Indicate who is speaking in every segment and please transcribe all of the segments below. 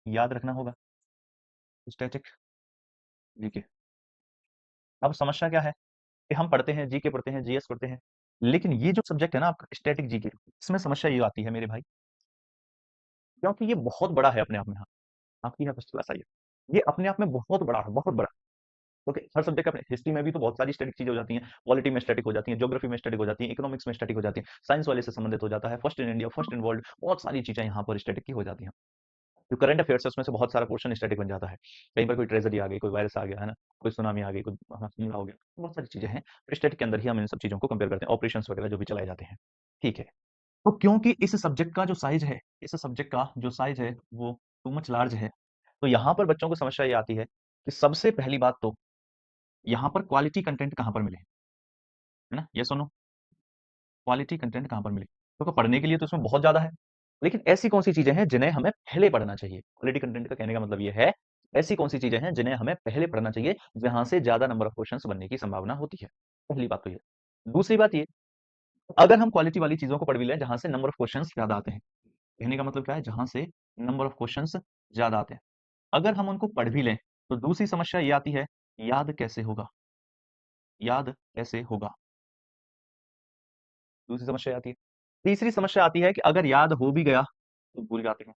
Speaker 1: याद रखना होगा, स्टैटिक जीके। अब समस्या क्या है कि हम पढ़ते हैं, जीके पढ़ते हैं, जीएस पढ़ते हैं, लेकिन ये जो सब्जेक्ट है ना आपका स्टैटिक जीके, इसमें समस्या ये आती है मेरे भाई, क्योंकि ये बहुत बड़ा है अपने आप में। हाँ, आपकी यहाँ फर्स्ट क्लास आई है, ये अपने आप में बहुत बड़ा है, बहुत बड़ा। क्योंकि हर सब्जेक्ट अपने हिस्ट्री में भी तो बहुत सारी स्टैटिक चीजें हो जाती हैं, पॉलिटी में स्टैटिक हो जाती हैं, ज्योग्राफी में स्टैटिक हो जाती हैं, इकोनॉमिक्स में स्टैटिक हो जाती हैं, साइंस वाले से संबंधित हो जाता है, first in India, first in world, बहुत सारी चीजें यहाँ पर स्टैटिक की हो जाती हैं। जो करंट अफेयर्स है उसमें से बहुत सारा पोर्शन स्टैटिक बन जाता है। कहीं पर कोई ट्रेजेडी आ गई, कोई वायरस आ गया है ना, कोई सुनामी आ गई, कोई हमला हो गया, बहुत सारी चीजें हैं। स्टैटिक के अंदर ही हम इन सब चीजों को कंपेयर करते हैं, ऑपरेशन वगैरह जो भी चलाए जाते हैं। ठीक है। तो क्योंकि इस सब्जेक्ट का जो साइज है, इस सब्जेक्ट का जो साइज है वो टू मच लार्ज है, तो यहाँ पर बच्चों को समस्या ये आती है कि सबसे पहली बात तो यहाँ पर क्वालिटी कंटेंट कहाँ पर मिले, है ना, ये सुनो, क्वालिटी कंटेंट कहाँ पर मिले, क्योंकि पढ़ने के लिए तो इसमें बहुत ज्यादा है, लेकिन ऐसी कौन सी चीजें हैं जिन्हें हमें पहले पढ़ना चाहिए। क्वालिटी कंटेंट का कहने का मतलब ये है, ऐसी कौन सी चीजें हैं जिन्हें हमें पहले पढ़ना चाहिए, जहां से ज्यादा नंबर ऑफ क्वेश्चंस बनने की संभावना होती है। पहली बात तो ये। दूसरी बात ये, अगर हम क्वालिटी वाली चीजों को पढ़ भी लें जहां से नंबर ऑफ क्वेश्चंस ज्यादा आते हैं, कहने का मतलब क्या है, जहां से नंबर ऑफ क्वेश्चंस ज्यादा आते हैं, अगर हम उनको पढ़ भी लें, तो दूसरी समस्या ये आती है, याद कैसे होगा, याद कैसे होगा, दूसरी समस्या आती है। तीसरी समस्या आती है कि अगर याद हो भी गया तो भूल जाते हैं,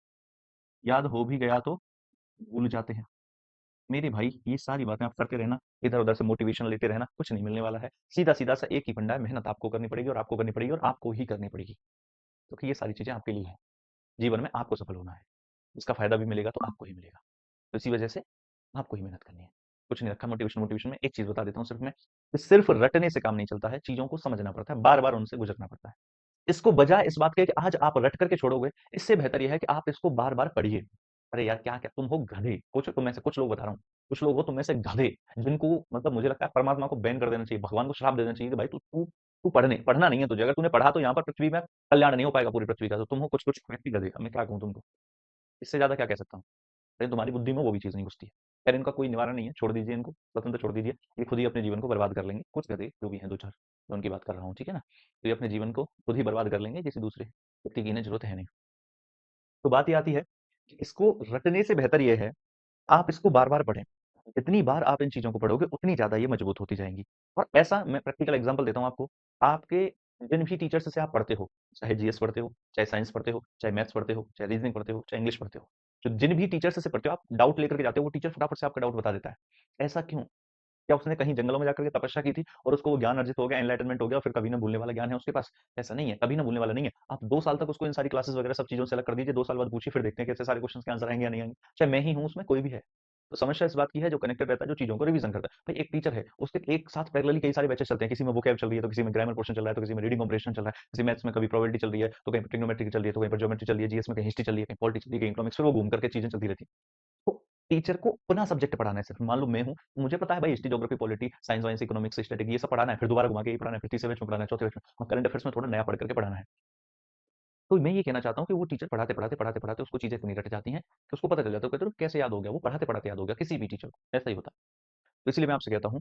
Speaker 1: याद हो भी गया तो भूल जाते हैं। मेरे भाई ये सारी बातें आप करते रहना, इधर उधर से मोटिवेशन लेते रहना, कुछ नहीं मिलने वाला है। सीधा सीधा सा एक ही फंडा है, मेहनत आपको करनी पड़ेगी और आपको करनी पड़ेगी और आपको ही करनी पड़ेगी, क्योंकि ये सारी चीजें आपके लिए हैं। जीवन में आपको सफल होना है, इसका फायदा भी मिलेगा तो आपको ही मिलेगा, तो इसी वजह से आपको ही मेहनत करनी है। कुछ नहीं रखा मोटिवेशन, मोटिवेशन में एक चीज बता देता हूँ सिर्फ मैं, कि सिर्फ रटने से काम नहीं चलता है, चीजों को समझना पड़ता है, बार बार उनसे गुजरना पड़ता है। इसको बजाय इस बात के कि आज आप रट करके छोड़ोगे, इससे बेहतर यह है कि आप इसको बार बार पढ़िए। अरे यार क्या क्या तुम हो गधे, कुछ तुम में से कुछ लोग बता रहा हूँ, कुछ लोग हो तुम में से गधे, जिनको मतलब मुझे लगता है परमात्मा को बैन कर देना चाहिए, भगवान को श्राप देना चाहिए कि भाई तू तू तू पढ़ने पढ़ना नहीं है तुझे, अगर तूने पढ़ा तो यहाँ पर पृथ्वी में कल्याण नहीं हो पाएगा पूरी पृथ्वी का, तो तुम हो कुछ कुछ व्यक्ति गधे। अब मैं क्या कहूँ तुमको, इससे ज्यादा क्या कह सकता हूँ। लेकिन तुम्हारी बुद्धि में वो भी चीज़ नहीं घुसती है। खैर इनका कोई निवारण नहीं है, छोड़ दीजिए इनको, स्वतंत्र छोड़ दीजिए, ये खुद ही अपने जीवन को बर्बाद कर लेंगे। कुछ गधे जो भी हैं 2-4, मैं उनकी बात कर रहा हूँ, ठीक है ना? तो ये अपने जीवन को खुद ही बर्बाद कर लेंगे, किसी दूसरे व्यक्ति की इन्हें ज़रूरत है नहीं। तो बात ये आती है कि इसको रटने से बेहतर ये है, आप इसको बार-बार पढ़ें। जितनी बार आप इन चीज़ों को पढ़ोगे, उतनी ज़्यादा ये मजबूत होती जाएँगी। और ऐसा मैं प्रैक्टिकल एग्ज़ाम्पल देता हूँ आपको, आपके जिन भी टीचर्स से आप पढ़ते हो, चाहे जीएस पढ़ते हो, चाहे साइंस पढ़ते हो, चाहे मैथ्स पढ़ते हो, चाहे रीज़निंग पढ़ते हो, चाहे इंग्लिश पढ़ते हो, जो जिन भी टीचर्स से पढ़ते हो, आप डाउट लेकर के जाते हो, वो टीचर फटाफट से आपका डाउट बता देता है। ऐसा क्यों? क्या उसने कहीं जंगलों में जाकर के तपस्या की थी और उसको वो ज्ञान अर्जित हो गया, एनलाइटनमेंट हो गया और फिर कभी ना भूलने वाला ज्ञान है उसके पास? ऐसा नहीं है, कभी ना भूलने वाला नहीं है। आप 2 साल तक उसको इन सारी क्लासेस वगैरह सब चीज़ों से अलग कर दीजिए, 2 साल बाद पूछिए, फिर देखते हैं कैसे सारे क्वेश्चंस के आंसर आएँगे या नहीं आएँगे। चाहे मैं ही हूँ उसमें, कोई भी है। तो समस्या इस बात की है जो कनेक्टेड रहता है, जो चीज़ों को रिवीजन करता है। भाई एक टीचर है, उसके एक साथ पैरेलली कई सारे बैचेस चलते हैं, किसी में वोकैब चल रही है, तो किसी में ग्रामर पोर्शन चल रहा है, तो किसी में रीडिंग कॉम्प्रिहेंशन चल रहा है, किसी मैथ्स में कभी प्रोबेबिलिटी चल रही है, तो कहीं ट्रिग्नोमेट्री चल रही है, तो कहीं पर ज्योमेट्री चल रही है, जीएस में कहीं हिस्ट्री चल रही है, कहीं पॉलिटी चल रही है, कहीं इकोनॉमिक्स, फिर वो घूम करके चीज़ें चलती रहती हैं। तो टीचर को अपना सब्जेक्ट पढ़ाना है सिर्फ, मान लो मैं हूँ, मुझे पता है भाई हिस्ट्री, ज्योग्राफी, पॉलिटी, साइंस वाइंस, इकोनॉमिक्स, स्टैटिक ये सब पढ़ाना है, फिर दोबारा घुमा के ये पढ़ाना है, फिर तीसरे बैच में पढ़ाना है, चौथे बैच में और करंट अफेयर्स में थोड़ा नया पढ़ करके पढ़ाना है। तो मैं ये कहना चाहता हूँ कि वो टीचर पढ़ाते-पढ़ाते उसको चीज़ें इतनी रट जाती हैं कि उसको पता चल जाता है, कहते हैं कैसे याद हो गया, वो पढ़ाते-पढ़ाते याद हो गया किसी भी टीचर को, ऐसा ही होता है। तो इसलिए मैं आपसे कहता हूँ,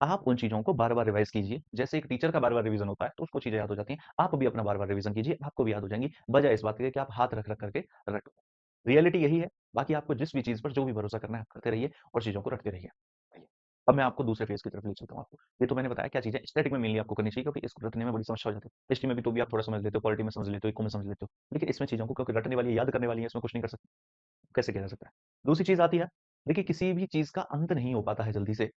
Speaker 1: आप उन चीज़ों को बार-बार रिवाइज़ कीजिए, जैसे एक टीचर का बार-बार रिवीजन होता है, तो उसको चीज़ें याद हो जाती हैं, आप भी अपना बार-बार रिवीजन कीजिए, आपको भी याद हो जाएँगी, बजाए इस बात के कि आप हाथ रख-रख करके रटो। रियलिटी यही है, बाकी आपको जिस भी चीज़ पर जो भी भरोसा करना है, आप करते रहिए और चीज़ों को रटते रहिए। अब मैं आपको दूसरे फेज़ की तरफ ले चलता हूँ आपको। ये तो मैंने बताया क्या चीज़ है, स्टैटिक में मेनली आपको करनी चाहिए क्योंकि इसको रटने में बड़ी समस्या हो जाती है। हिस्ट्री में भी तो भी आप थोड़ा समझ लेते हो, पॉलिटी में समझ लेते हो, इको में समझ लेते हो। लेकिन इसमें चीज़ों को क्योंकि रटने वाली है, याद करने वाली है, इसमें कुछ नहीं कर सकते। कैसे किया जा सकता है? दूसरी चीज़ आती है, देखिए किसी भी चीज़ का अंत नहीं हो पाता है जल्दी से।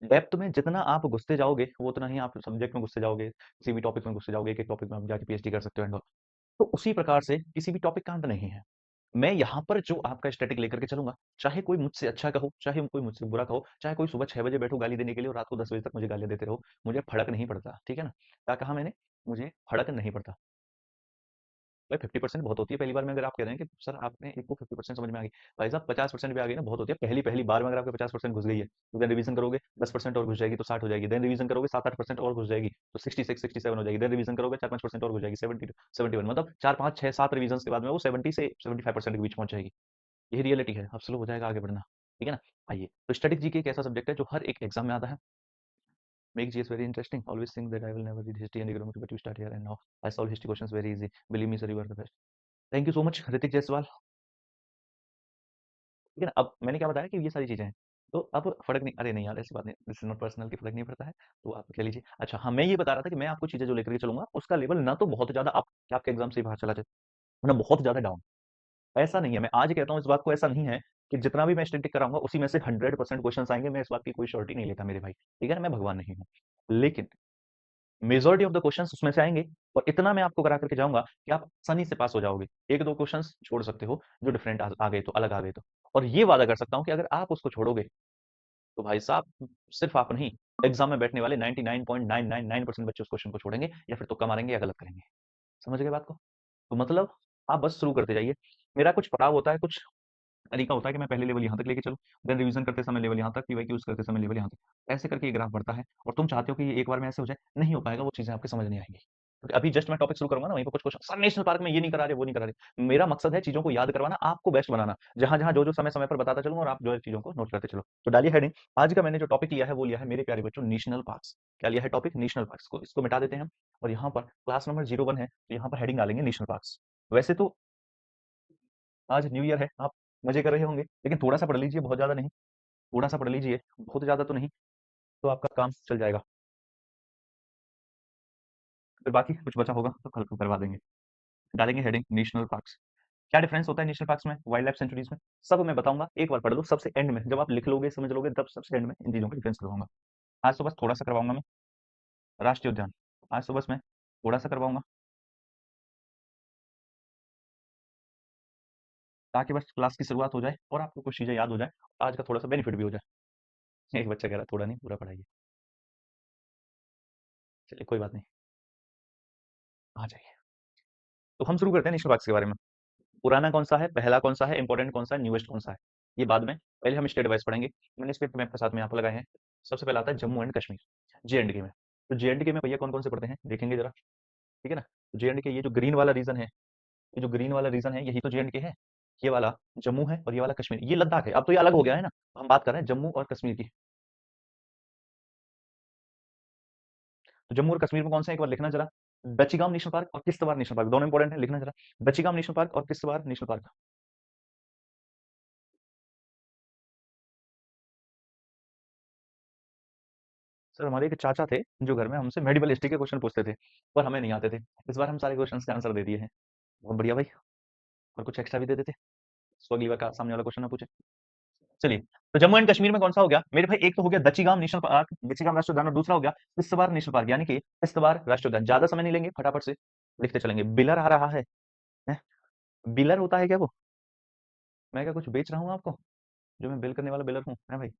Speaker 1: डेप्थ में जितना आप घुसते जाओगे, वो उतना ही आप सब्जेक्ट में घुसते जाओगे, किसी भी टॉपिक में घुसते जाओगे, एक-एक टॉपिक में आप जाके पीएचडी कर सकते हो एंड ऑल। तो उसी प्रकार से किसी भी टॉपिक का अंत नहीं है। मैं यहाँ पर जो आपका स्टैटिक लेकर के चलूँगा, चाहे कोई मुझसे अच्छा कहो, चाहे कोई मुझसे बुरा कहो, चाहे कोई सुबह 6 बजे बैठो गाली देने के लिए और रात को 10 बजे तक मुझे गालियाँ देते रहो, मुझे फ़र्क नहीं पड़ता, ठीक है ना? क्या कहा मैंने? मुझे फ़र्क नहीं पड़ता। भाई 50% बहुत होती है पहली बार में, अगर आप कह रहे हैं कि सर आपने एक को 50% समझ में आ गई। भाई साहब 50% भी आ गई ना बहुत होती है। पहली बार में अगर आपके 50% घुस गई है, तो देन रिवीजन करोगे 10% और घुस जाएगी तो 60 हो जाएगी। देन रिवीजन करोगे 7-8% और घुस जाएगी तो 66, 67 हो जाएगी। देन रिवीजन करोगे 4-5% और घुस जाएगी 70 71, मतलब 4, 5, 6, 7 रिवीजन्स के बाद में वो 70 से 75% के बीच पहुंच जाएगी। यही रियलिटी है। अब स्लो हो जाएगा आगे बढ़ना, ठीक है ना? आइए, तो स्टैटिक जीके एक ऐसा सब्जेक्ट है जो हर एक एग्जाम में आता है। Make GS very interesting. Always think that I will never read history and economics, but you start here and now I solve history questions very easy. Believe me, sir, you are the best. Thank you so much, Ritik Jaiswal. ठीक है ना? अब मैंने क्या बताया कि ये सारी चीज़ें हैं। तो अब फ़र्क नहीं, अरे नहीं यार ऐसी बात नहीं, दिस इज़ नॉट पर्सनल कि फ़र्क नहीं पड़ता है, तो आप कह लीजिए। अच्छा हाँ, मैं ये बता रहा था कि मैं आपको चीज़ें जो लेकर के चलूँगा, उसका लेवल ना तो बहुत ज़्यादा अप कि आपके एग्ज़ाम से ही बाहर चला जाए, ना बहुत ज़्यादा डाउन। ऐसा नहीं है, मैं आज कहता हूँ इस बात को, ऐसा नहीं है कि जितना भी मैं स्टैटिस्टिक कराऊँगा उसी में से 100% क्वेश्चंस आएँगे, मैं इस बात की कोई श्योरिटी नहीं लेता मेरे भाई, ठीक है ना? मैं भगवान नहीं हूँ। लेकिन मेजॉरिटी ऑफ द क्वेश्चंस उसमें से आएँगे और इतना मैं आपको करा करके जाऊँगा कि आप आसानी से पास हो जाओगे। 1-2 क्वेश्चंस छोड़ सकते हो जो डिफरेंट आ गए तो, अलग आ गए तो। और ये वादा कर सकता हूँ कि अगर आप उसको छोड़ोगे, तो भाई साहब सिर्फ आप नहीं, एग्ज़ाम में बैठने वाले 99.999% बच्चे उस क्वेश्चन को छोड़ेंगे या फिर तुक्का मारेंगे या गलत करेंगे। समझ गए बात को? तो मतलब आप बस शुरू करते जाइए। मेरा कुछ पड़ाव होता है, कुछ तरीका होता है कि मैं पहले लेवल यहाँ तक लेके चलूँ, देन रिवीजन करते समय लेवल यहाँ तक, पीवाईक्यूज़ करते समय लेवल यहाँ तक। ऐसे करके ये ग्राफ बढ़ता है और तुम चाहते हो कि ये एक बार में ऐसे हो जाए, नहीं हो पाएगा, वो चीज़ें आपके समझ नहीं आएँगी। क्योंकि अभी जस्ट मैं टॉपिक शुरू करूँगा ना, वहीं पे कुछ क्वेश्चन, सर नेशनल पार्क में ये नहीं करा रहे, वो नहीं करा रहे। मेरा मकसद है चीज़ों को याद करवाना, आपको बेस्ट बनाना। जहाँ-जहाँ, जो-जो समय-समय पर बताता चलूँगा और आप जो है चीज़ों को नोट करते चलो। तो डालिए हेडिंग। आज का मैंने जो टॉपिक लिया है, वो लिया है मेरे प्यारे बच्चों, नेशनल पार्क्स। क्या लिया है टॉपिक? नेशनल पार्क्स को, इसको मिटा देते हैं हम और यहाँ पर क्लास नंबर 01 है, तो यहाँ पर हेडिंग डालेंगे नेशनल पार्क्स। वैसे तो आज न्यू ईयर है, आप मज़े कर रहे होंगे, लेकिन थोड़ा-सा पढ़ लीजिए, बहुत ज़्यादा नहीं। थोड़ा-सा पढ़ लीजिए, बहुत ज़्यादा तो नहीं, तो आपका काम चल जाएगा। फिर बाकी कुछ बचा होगा तो कल को करवा देंगे। डालेंगे हेडिंग नेशनल पार्क्स। क्या डिफरेंस होता है नेशनल पार्क्स में, वाइल्ड लाइफ सेंचुरीज में? सब मैं बताऊँगा, एक बार पढ़ लो, सबसे एंड में जब आप लिख लोगे, समझ लोगे, तब सबसे एंड में इन चीज़ों का डिफरेंस करवाऊँगा। आज तो बस थोड़ा-सा करवाऊँगा मैं, राष्ट्रीय उद्यान। आज तो बस मैं थोड़ा-सा करवाऊँगा, ताकि बस क्लास की शुरुआत हो जाए और आपको कुछ चीज़ें याद हो जाएँ, आज का थोड़ा-सा बेनिफिट भी हो जाए। एक बच्चा कह रहा है थोड़ा नहीं, पूरा पढ़ाइए। चलिए कोई बात नहीं, आ जाइए। तो हम शुरू करते हैं नेशनल पार्क्स के बारे में। पुराना कौन-सा है, पहला कौन-सा है, इम्पोर्टेंट कौन-सा है, न्यूएस्ट कौन-सा है, ये बाद में। पहले हम स्टेट वाइज़ पढ़ेंगे। मैंने स्टेट मैप के साथ में यहाँ पे लगाए हैं। सबसे पहला आता है जम्मू एंड कश्मीर, जे-एंड-के में। तो जे-एंड-के में भैया कौन-कौन से पढ़ते हैं, देखेंगे ज़रा, ठीक है ना? तो जे-एंड-के, ये जो ग्रीन वाला रीजन है, ये जो ग्रीन वाला रीजन है, यही तो जे-एंड-के है। ये वाला जम्मू है और ये वाला कश्मीर, ये लद्दाख है। अब तो ये अलग हो गया है ना, हम बात कर रहे हैं जम्मू और कश्मीर की। तो जम्मू और कश्मीर में कौन सा है, एक बार लिखना ज़रा। दच्चीगाम नेशनल पार्क और किश्तवाड़ नेशनल पार्क, दोनों इंपॉर्टेंट है, लिखना ज़रा। दच्चीगाम नेशनल पार्क और किश्तवाड़ नेशनल पार्क। सर हमारे एक चाचा थे, जो घर में हमसे मेडिवल हिस्ट्री के क्वेश्चन पूछते थे, पर हमें नहीं आते थे। इस बार हम सारे क्वेश्चंस के आंसर दे दिए हैं। बहुत बढ़िया भाई, और कुछ एक्स्ट्रा भी दे देते, सो अगली बार का सामने वाला क्वेश्चन ना पूछे। चलिए, तो जम्मू एंड कश्मीर में कौन सा हो गया मेरे भाई, एक तो हो गया दच्चीगाम नेशनल पार्क, दच्चीगाम राष्ट्रीय उद्यान, और दूसरा हो गया किश्तवाड़ नेशनल पार्क, यानी कि किश्तवाड़ राष्ट्रीय उद्यान। ज्यादा समय नहीं लेंगे, फटाफट से लिखते चलेंगे। बिलर आ रहा है? बिलर होता है क्या वो? मैं क्या कुछ बेच रहा हूँ आपको, जो मैं बिल करने वाला बिलर हूँ, है भाई?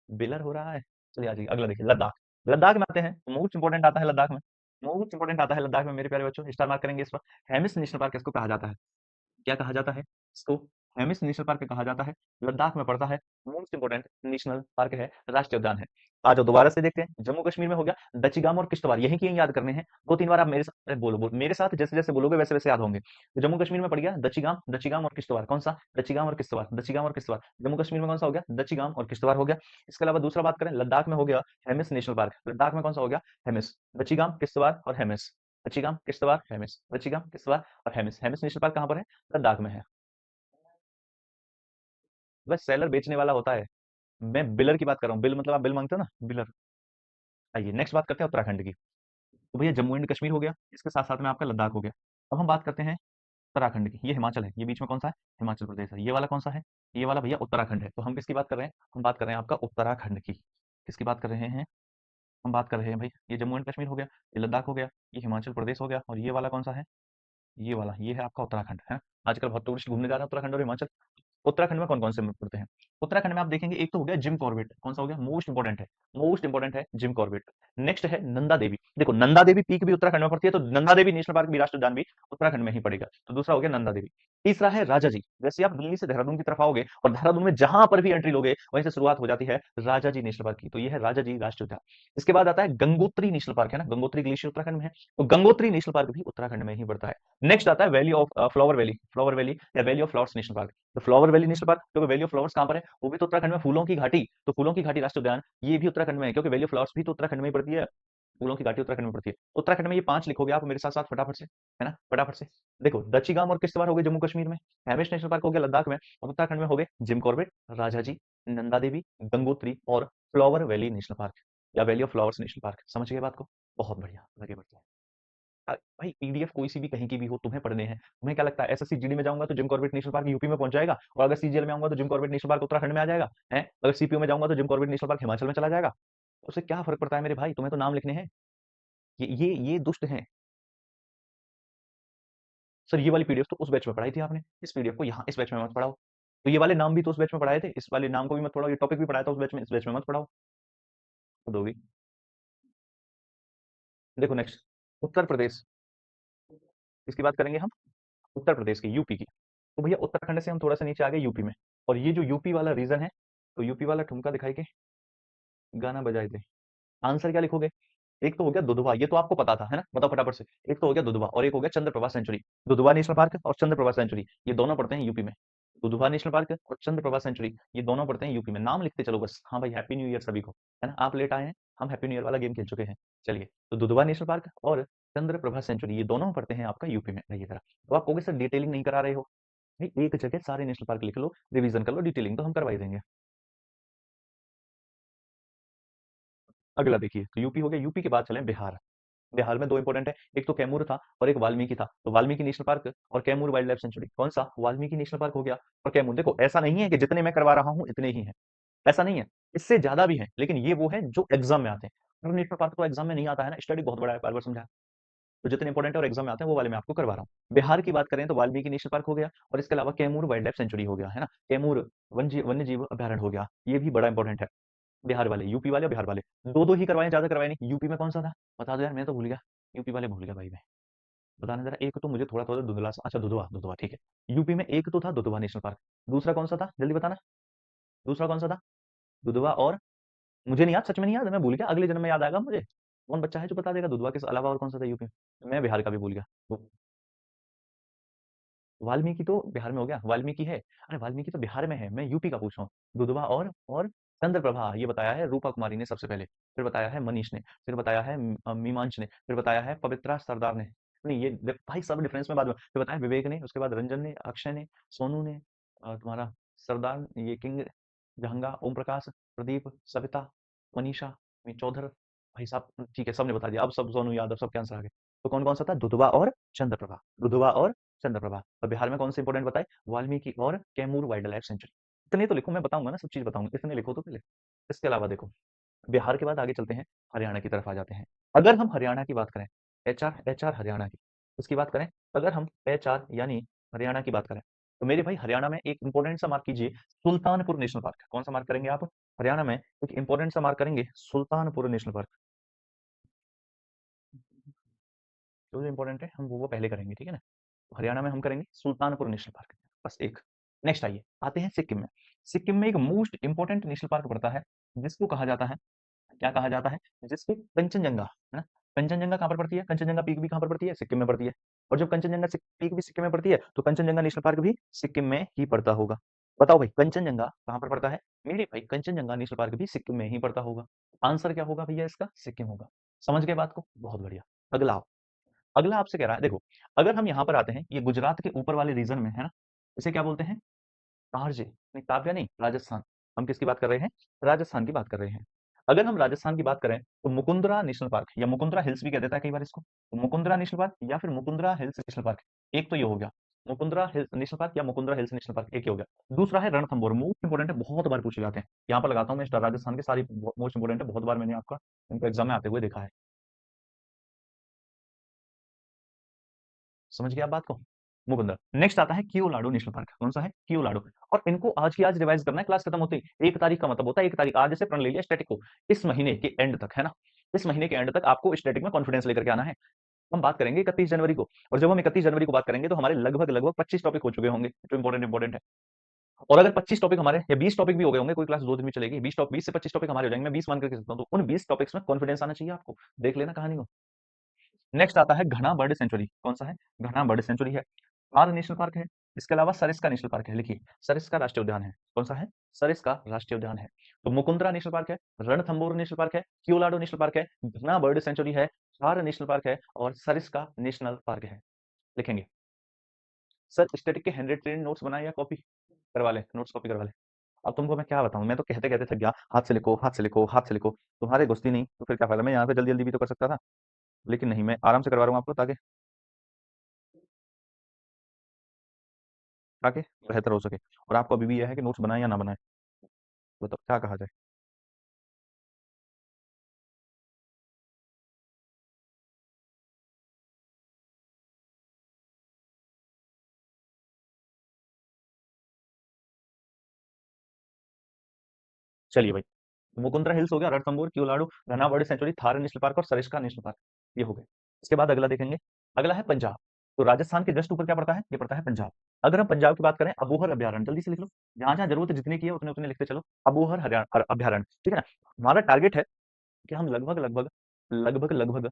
Speaker 1: बिलर हो रहा है। चलिए आ जाइए, अगला देखिए, लद्दाख। लद्दाख में आते हैं, मोस्ट इंपोर्टेंट आता है लद्दाख में। मोस्ट इंपोर्टेंट आता है लद्दाख में मेरे प्यारे बच्चों, स्टार मार्क करेंगे इस पर। हेमिस नेशनल पार्क इसको कहा जाता है। क्या कहा जाता है इसको? हेमिस नेशनल पार्क कहा जाता है। लद्दाख में पड़ता है, मोस्ट इंपोर्टेंट नेशनल पार्क है, राष्ट्रीय उद्यान है। आ जाओ दोबारा से देखते हैं, जम्मू कश्मीर में हो गया दच्चीगाम और किश्तवाड़, यही के यही याद करने हैं। दो तीन बार आप मेरे साथ, अरे बोलो बोलो मेरे साथ, जैसे जैसे बोलोगे वैसे वैसे याद होंगे। तो जम्मू कश्मीर में पड़ गया दच्चीगाम, दच्चीगाम और किश्तवाड़, कौन सा? दच्चीगाम और किश्तवाड़, दच्चीगाम और किश्तवाड़। जम्मू कश्मीर में कौन सा हो गया? दच्चीगाम और किश्तवाड़ हो गया। इसके अलावा दूसरा बात करें, लद्दाख में हो गया हेमिस नेशनल पार्क। लद्दाख में कौन सा हो गया? हेमिस। दच्चीगाम, किश्तवाड़ और हेमिस। दच्चीगाम, किश्तवाड़, हेमिस, दच्चीगाम, किश्तवाड़ और हेमिस। हेमिस नेशनल पार्क कहाँ पर है? लद्दाख में है। बस सेलर बेचने वाला होता है, मैं बिलर की बात कर रहा हूँ। बिल मतलब आप बिल मांगते हो ना, बिलर। आइए नेक्स्ट बात करते हैं उत्तराखंड की। तो भैया जम्मू एंड कश्मीर हो गया, इसके साथ साथ में आपका लद्दाख हो गया। अब हम बात करते हैं उत्तराखंड की। ये हिमाचल है, ये बीच में कौन सा है? हिमाचल प्रदेश है। ये वाला कौन सा है? ये वाला भैया उत्तराखंड है। तो हम किसकी बात कर रहे हैं? हम बात कर रहे हैं आपका उत्तराखंड की। किसकी बात कर रहे हैं? हम बात कर रहे हैं भाई, ये जम्मू एंड कश्मीर हो गया, ये लद्दाख हो गया, ये हिमाचल प्रदेश हो गया, और ये वाला कौन सा है? ये वाला, ये है आपका उत्तराखंड है। आजकल बहुत टूरिस्ट घूमने जा रहे हैं उत्तराखंड और हिमाचल। उत्तराखंड में कौन-कौन से पड़ते हैं? उत्तराखंड में आप देखेंगे, एक तो हो गया जिम कॉर्बेट, कौन-सा हो गया? मोस्ट इंपोर्टेंट है जिम कॉर्बेट। नेक्स्ट है नंदा देवी। देखो नंदा देवी पीक भी उत्तराखंड में पड़ती है, तो नंदा देवी नेशनल पार्क भी, राष्ट्रीय उद्यान भी उत्तराखंड में ही पड़ेगा। तो दूसरा हो गया नंदा देवी। तीसरा है राजा जी। जैसे आप दिल्ली से देहरादून की तरफ आओगे और देहरादून में जहां पर भी एंट्री लोगे, वहीं से शुरुआत हो जाती है राजा जी नेशनल पार्क की, तो ये है राजा जी राष्ट्रीय उद्यान। इसके बाद आता है गंगोत्री नेशनल पार्क, है ना, गंगोत्री ग्लेशियर उत्तराखंड में है, तो गंगोत्री नेशनल पार्क भी उत्तराखंड में ही पड़ता है। नेक्स्ट आता है वैली ऑफ फ्लावर वैली या valley of flowers national park. तो फ्लावर वैली नेशनल पार्क, क्योंकि वैली ऑफ फ्लावर्स कहाँ पर है? वो भी तो उत्तराखंड में, फूलों की घाटी, तो फूलों की घाटी राष्ट्रीय उद्यान ये भी उत्तराखंड में है, क्योंकि वैली ऑफ फ्लावर्स भी तो उत्तराखंड में ही पड़ती है। फूलों की घाटी उत्तराखंड में पड़ती है। उत्तराखंड में ये 5 लिखोगे आप मेरे साथ-साथ फटाफट से, है ना? फटाफट से। देखो दच्छीगाम और किश्तवाड़ हो गए जम्मू कश्मीर में, हेमिश नेशनल पार्क हो गया लद्दाख में, और उत्तराखंड में हो गए जिम कॉर्बेट, राजाजी, नंदा देवी, गंगोत्री और फ्लावर वैली नेशनल पार्क या valley of flowers national park. समझ गए बात को? बहुत बढ़िया, आगे बढ़ते हैं। भाई पीडीएफ कोई सी भी कहीं की भी हो तुम्हें पढ़ने हैं। तुम्हें क्या लगता है एसएससी जीडी में जाऊंगा तो Jim Corbett national park UP में पहुंच जाएगा, और अगर सीजीएल में आऊंगा तो Jim Corbett national park Uttarakhand में आ जाएगा? है अगर सीपीयू में जाऊंगा तो Jim Corbett national park Himachal में चला जाएगा? उससे क्या फर्क पड़ता है मेरे भाई, तुम्हें तो नाम लिखने हैं। ये दुष्ट हैं। सर ये वाली पीडीएफ तो उस बैच में पढ़ाई थी आपने, इस पीडीएफ को यहाँ इस बैच में मत पढ़ाओ। तो ये वाले नाम भी तो उस बैच में पढ़ाए थे, इस वाले नाम को भी मत पढ़ाओ, ये टॉपिक भी पढ़ाया था उस बैच में, इस बैच में मत पढ़ाओ। तो दोगी। देखो नेक्स्ट, उत्तर प्रदेश, इसकी बात करेंगे हम, उत्तर प्रदेश की, यूपी की। तो भैया उत्तराखंड से हम थोड़ा सा नीचे आ गए यूपी में, और ये जो यूपी वाला रीजन है, तो यूपी वाला ठुमका दिखाई के गाना बजाए थे। आंसर क्या लिखोगे? एक तो हो गया दुधवा, ये तो आपको पता था, है ना? बताओ फटाफट से। एक तो हो गया दुधवा और एक हो गया Chandraprabha sanctuary. Dudhwa national park और चंद्रप्रभा सेंचुरी ये दोनों पड़ते हैं यूपी में। दुधवा नेशनल पार्क और चंद्रप्रभा सेंचुरी ये दोनों पड़ते हैं यूपी में। नाम लिखते चलो बस। हाँ भाई हैप्पी न्यू ईयर सभी को, है ना? आप लेट आए हैं, हम हैप्पी न्यू ईयर वाला गेम खेल चुके हैं। चलिए, तो दुधवा नेशनल पार्क और चंद्रप्रभा सेंचुरी ये दोनों पड़ते हैं आपका यूपी में। रहिए जरा, तो आप कहोगे सर डिटेलिंग नहीं करा रहे हो। भाई एक जगह सारे नेशनल पार्क लिख लो, रिवीजन कर लो, डिटेलिंग तो हम करवा ही देंगे। अगला देखिए, तो यूपी हो गया, यूपी के बाद चलें बिहार। बिहार में दो इंपॉर्टेंट है, एक तो कैमूर था और एक वाल्मीकि था। तो वाल्मीकि नेशनल पार्क और कैमूर वाइल्ड लाइफ सेंचुरी, कौन सा? वाल्मीकि नेशनल पार्क हो गया और कैमूर। देखो ऐसा नहीं है कि जितने मैं करवा रहा हूँ इतने ही हैं, ऐसा नहीं है, इससे ज्यादा भी हैं, लेकिन ये वो है जो एग्जाम में आते हैं। और नेशनल पार्क तो एग्जाम में नहीं आता है ना, स्टडी बहुत बड़ा है, बार बार समझा। तो जितने इंपॉर्टेंट है और एग्जाम में आते हैं वो वाले मैं आपको करवा रहा हूँ। बिहार की बात करें तो वाल्मीकि नेशनल पार्क हो गया, और इसके अलावा कैमूर वाइल्ड लाइफ सेंचुरी हो गया, है ना? कैमूर वन्य जीव अभ्यारण्य हो गया, ये भी बड़ा इंपॉर्टेंट है। बिहार वाले, यूपी वाले और बिहार वाले, दो दो ही करवाए, ज्यादा करवाए नहीं। यूपी में कौन सा था बता दो यार, मैं तो भूल गया। यूपी वाले भूल गया भाई मैं, बताना जरा। एक तो मुझे थोड़ा थोड़ा धुंधला सा, अच्छा दुधवा, दुधवा ठीक है। यूपी में एक तो था दुधवा नेशनल पार्क, दूसरा कौन सा था जल्दी बताना। दूसरा कौन सा था? दुधवा और, मुझे नहीं याद, सच में नहीं याद, मैं भूल गया, अगले जन्म में याद आएगा मुझे। कौन बच्चा है जो बता देगा दुधवा के अलावा और कौन सा था यूपी में? मैं बिहार का भी भूल गया। तो वाल्मीकि तो बिहार में हो गया, वाल्मीकि है, अरे वाल्मीकि तो बिहार में है, मैं यूपी का पूछ रहा हूँ। दुधवा और चंद्रप्रभा, ये बताया है रूपा कुमारी ने सबसे पहले, फिर बताया है मनीष ने, फिर बताया है मीमांश ने, फिर बताया है पवित्रा सरदार ने। नहीं ये भाई सब डिफरेंस में बाद में, फिर बताया विवेक ने, उसके बाद रंजन ने, अक्षय ने, सोनू ने, तुम्हारा सरदार, ये किंग जहंगा, ओम प्रकाश, प्रदीप, सविता, मनीषा, चौधर। भाई साहब ठीक है, सबने बता दिया, अब सब सोनू यादव सबके आंसर आ गए। तो कौन कौन सा था? दुधवा और चंद्रप्रभा, दुधवा और चंद्रप्रभा। और बिहार में कौन से इंपॉर्टेंट बताए? वाल्मीकि और कैमूर वाइल्ड लाइफ सेंचुरी। इतने तो लिखो, मैं बताऊंगा ना, सब चीज बताऊंगा, इतने लिखो तो पहले। इसके अलावा देखो, बिहार के बाद आगे चलते हैं, हरियाणा की तरफ आ जाते हैं। अगर हम हरियाणा की बात करें, एचआर हरियाणा की, इसकी बात करें, अगर हम एचआर यानी हरियाणा की बात करें, तो मेरे भाई हरियाणा में एक इंपॉर्टेंट सा मार्क कीजिए, सुल्तानपुर नेशनल पार्क। कौन सा मार्क करेंगे आप? हरियाणा में एक इंपॉर्टेंट सा मार्क करेंगे, सुल्तानपुर नेशनल पार्क। जो जो इंपॉर्टेंट है हम वो पहले करेंगे, ठीक है ना? हरियाणा में हम करेंगे सुल्तानपुर नेशनल पार्क, बस एक। नेक्स्ट आइए, आते हैं सिक्किम में। सिक्किम में एक मोस्ट इंपोर्टेंट नेशनल पार्क पड़ता है, जिसको कहा जाता है, क्या कहा जाता है? जिसको कंचनजंगा, है ना? कंचनजंगा कहाँ पर पड़ती है? कंचनजंगा पीक भी कहाँ पर पड़ती है? सिक्किम में पड़ती है। और जब कंचनजंगा पीक भी सिक्किम में पड़ती है, तो कंचनजंगा नेशनल पार्क भी सिक्किम में ही पड़ता होगा। बताओ भाई कंचनजंगा कहाँ पर पड़ता है? मेरे भाई कंचनजंगा नेशनल पार्क भी सिक्किम में ही पड़ता होगा। आंसर क्या होगा भैया इसका? सिक्किम होगा। समझ गए बात को? बहुत बढ़िया। अगला, अगला आपसे कह रहा है, देखो अगर हम यहाँ पर आते हैं, ये गुजरात के ऊपर वाले रीजन में है ना, इसे क्या बोलते हैं? तारजे नहीं, ताप्या नहीं, राजस्थान। हम किसकी बात कर रहे हैं? राजस्थान की बात कर रहे हैं। अगर हम राजस्थान की बात करें तो मुकुंदरा नेशनल पार्क या मुकुंदरा हिल्स भी कह देता है कई बार इसको, तो मुकुंदरा नेशनल पार्क या फिर मुकुंदरा हिल्स नेशनल पार्क, एक तो ये हो गया। मुकुंदरा हिल्स नेशनल पार्क या मुकुंदरा हिल्स नेशनल पार्क, एक ही हो गया। दूसरा है रणथंबोर, मोस्ट इंपोर्टेंट है, बहुत बार पूछे जाते हैं। यहाँ पर लगाता हूँ मैं राजस्थान के सारी, मोस्ट इंपोर्टेंट है, बहुत बार मैंने आपका उनको एग्जाम में आते हुए देखा है। समझ गया आप बात को? मुकुंदर। नेक्स्ट आता है कियोलाडो नेशनल पार्क। कौन सा है? कियोलाडो। और इनको आज की आज रिवाइज करना है, क्लास खत्म होते ही। 1 तारीख का मतलब होता है 1 तारीख, आज से प्रण ले लिया स्टैटिक को, इस महीने के एंड तक, है ना? इस महीने के एंड तक आपको स्टैटिक में कॉन्फिडेंस लेकर के आना है। हम बात करेंगे 31 जनवरी को, और जब हम 31 जनवरी को बात करेंगे तो हमारे लगभग लगभग 25 टॉपिक हो चुके होंगे जो इंपॉर्टेंट है। और अगर 25 टॉपिक हमारे, या 20 टॉपिक भी हो गए होंगे, कोई क्लास 2 दिन में चलेगी, 20 से 25 टॉपिक हमारे हो जाएंगे, मैं 20 मान करके चलता हूँ, तो उन 20 टॉपिक्स में कॉन्फिडेंस आना चाहिए आपको। देख लेना कहानी को। नेक्स्ट आता है घना बर्ड सेंचुरी। कौन सा है? घना बर्ड सेंचुरी है। थार नेशनल पार्क है, इसके अलावा सरिस्का नेशनल पार्क है, लिखिए सरिस्का राष्ट्रीय उद्यान है। कौन सा है? सरिस्का राष्ट्रीय उद्यान है। तो मुकुंदरा नेशनल पार्क है, रणथंबोर नेशनल पार्क है, क्योलाडो नेशनल पार्क है, घना बर्ड सेंचुरी है, थार नेशनल पार्क है और सरिस्का नेशनल पार्क है। लिखेंगे। सर स्टैटिक के हैंड रिटेन नोट्स बनाए या कॉपी करवा लें? नोट्स कॉपी करवा लें। अब तुमको मैं क्या बताऊं, मैं तो कहते कहते थक गया, हाथ से लिखो, हाथ से लिखो, हाथ से लिखो। तुम्हारे घुसती नहीं तो फिर क्या फायदा। मैं यहाँ पे जल्दी जल्दी भी तो कर सकता था, लेकिन नहीं, मैं आराम से करवा रहा हूँ आपको ताकि ताकि बेहतर हो सके। और आपको अभी भी यह है कि नोट्स बनाए या ना बनाए, बताओ क्या कहा जाए। चलिए भाई, मुकुंदरा हिल्स हो गया, रणथंभौर, क्योलाडू, घना bird sanctuary, Thar national park और सरिस्का नेशनल पार्क, ये हो गए। इसके बाद अगला देखेंगे। अगला है पंजाब। तो राजस्थान के जस्ट ऊपर क्या पड़ता है? ये पड़ता है पंजाब। अगर हम पंजाब की बात करें, अबोहर अभ्यारण्य, जल्दी से लिख लो। जहां जहां जरूरत है जितने की है उतने उतने लिखते चलो। अबोहर अभ्यारण्य, ठीक है ना। हमारा टारगेट है कि हम लगभग लगभग लगभग लगभग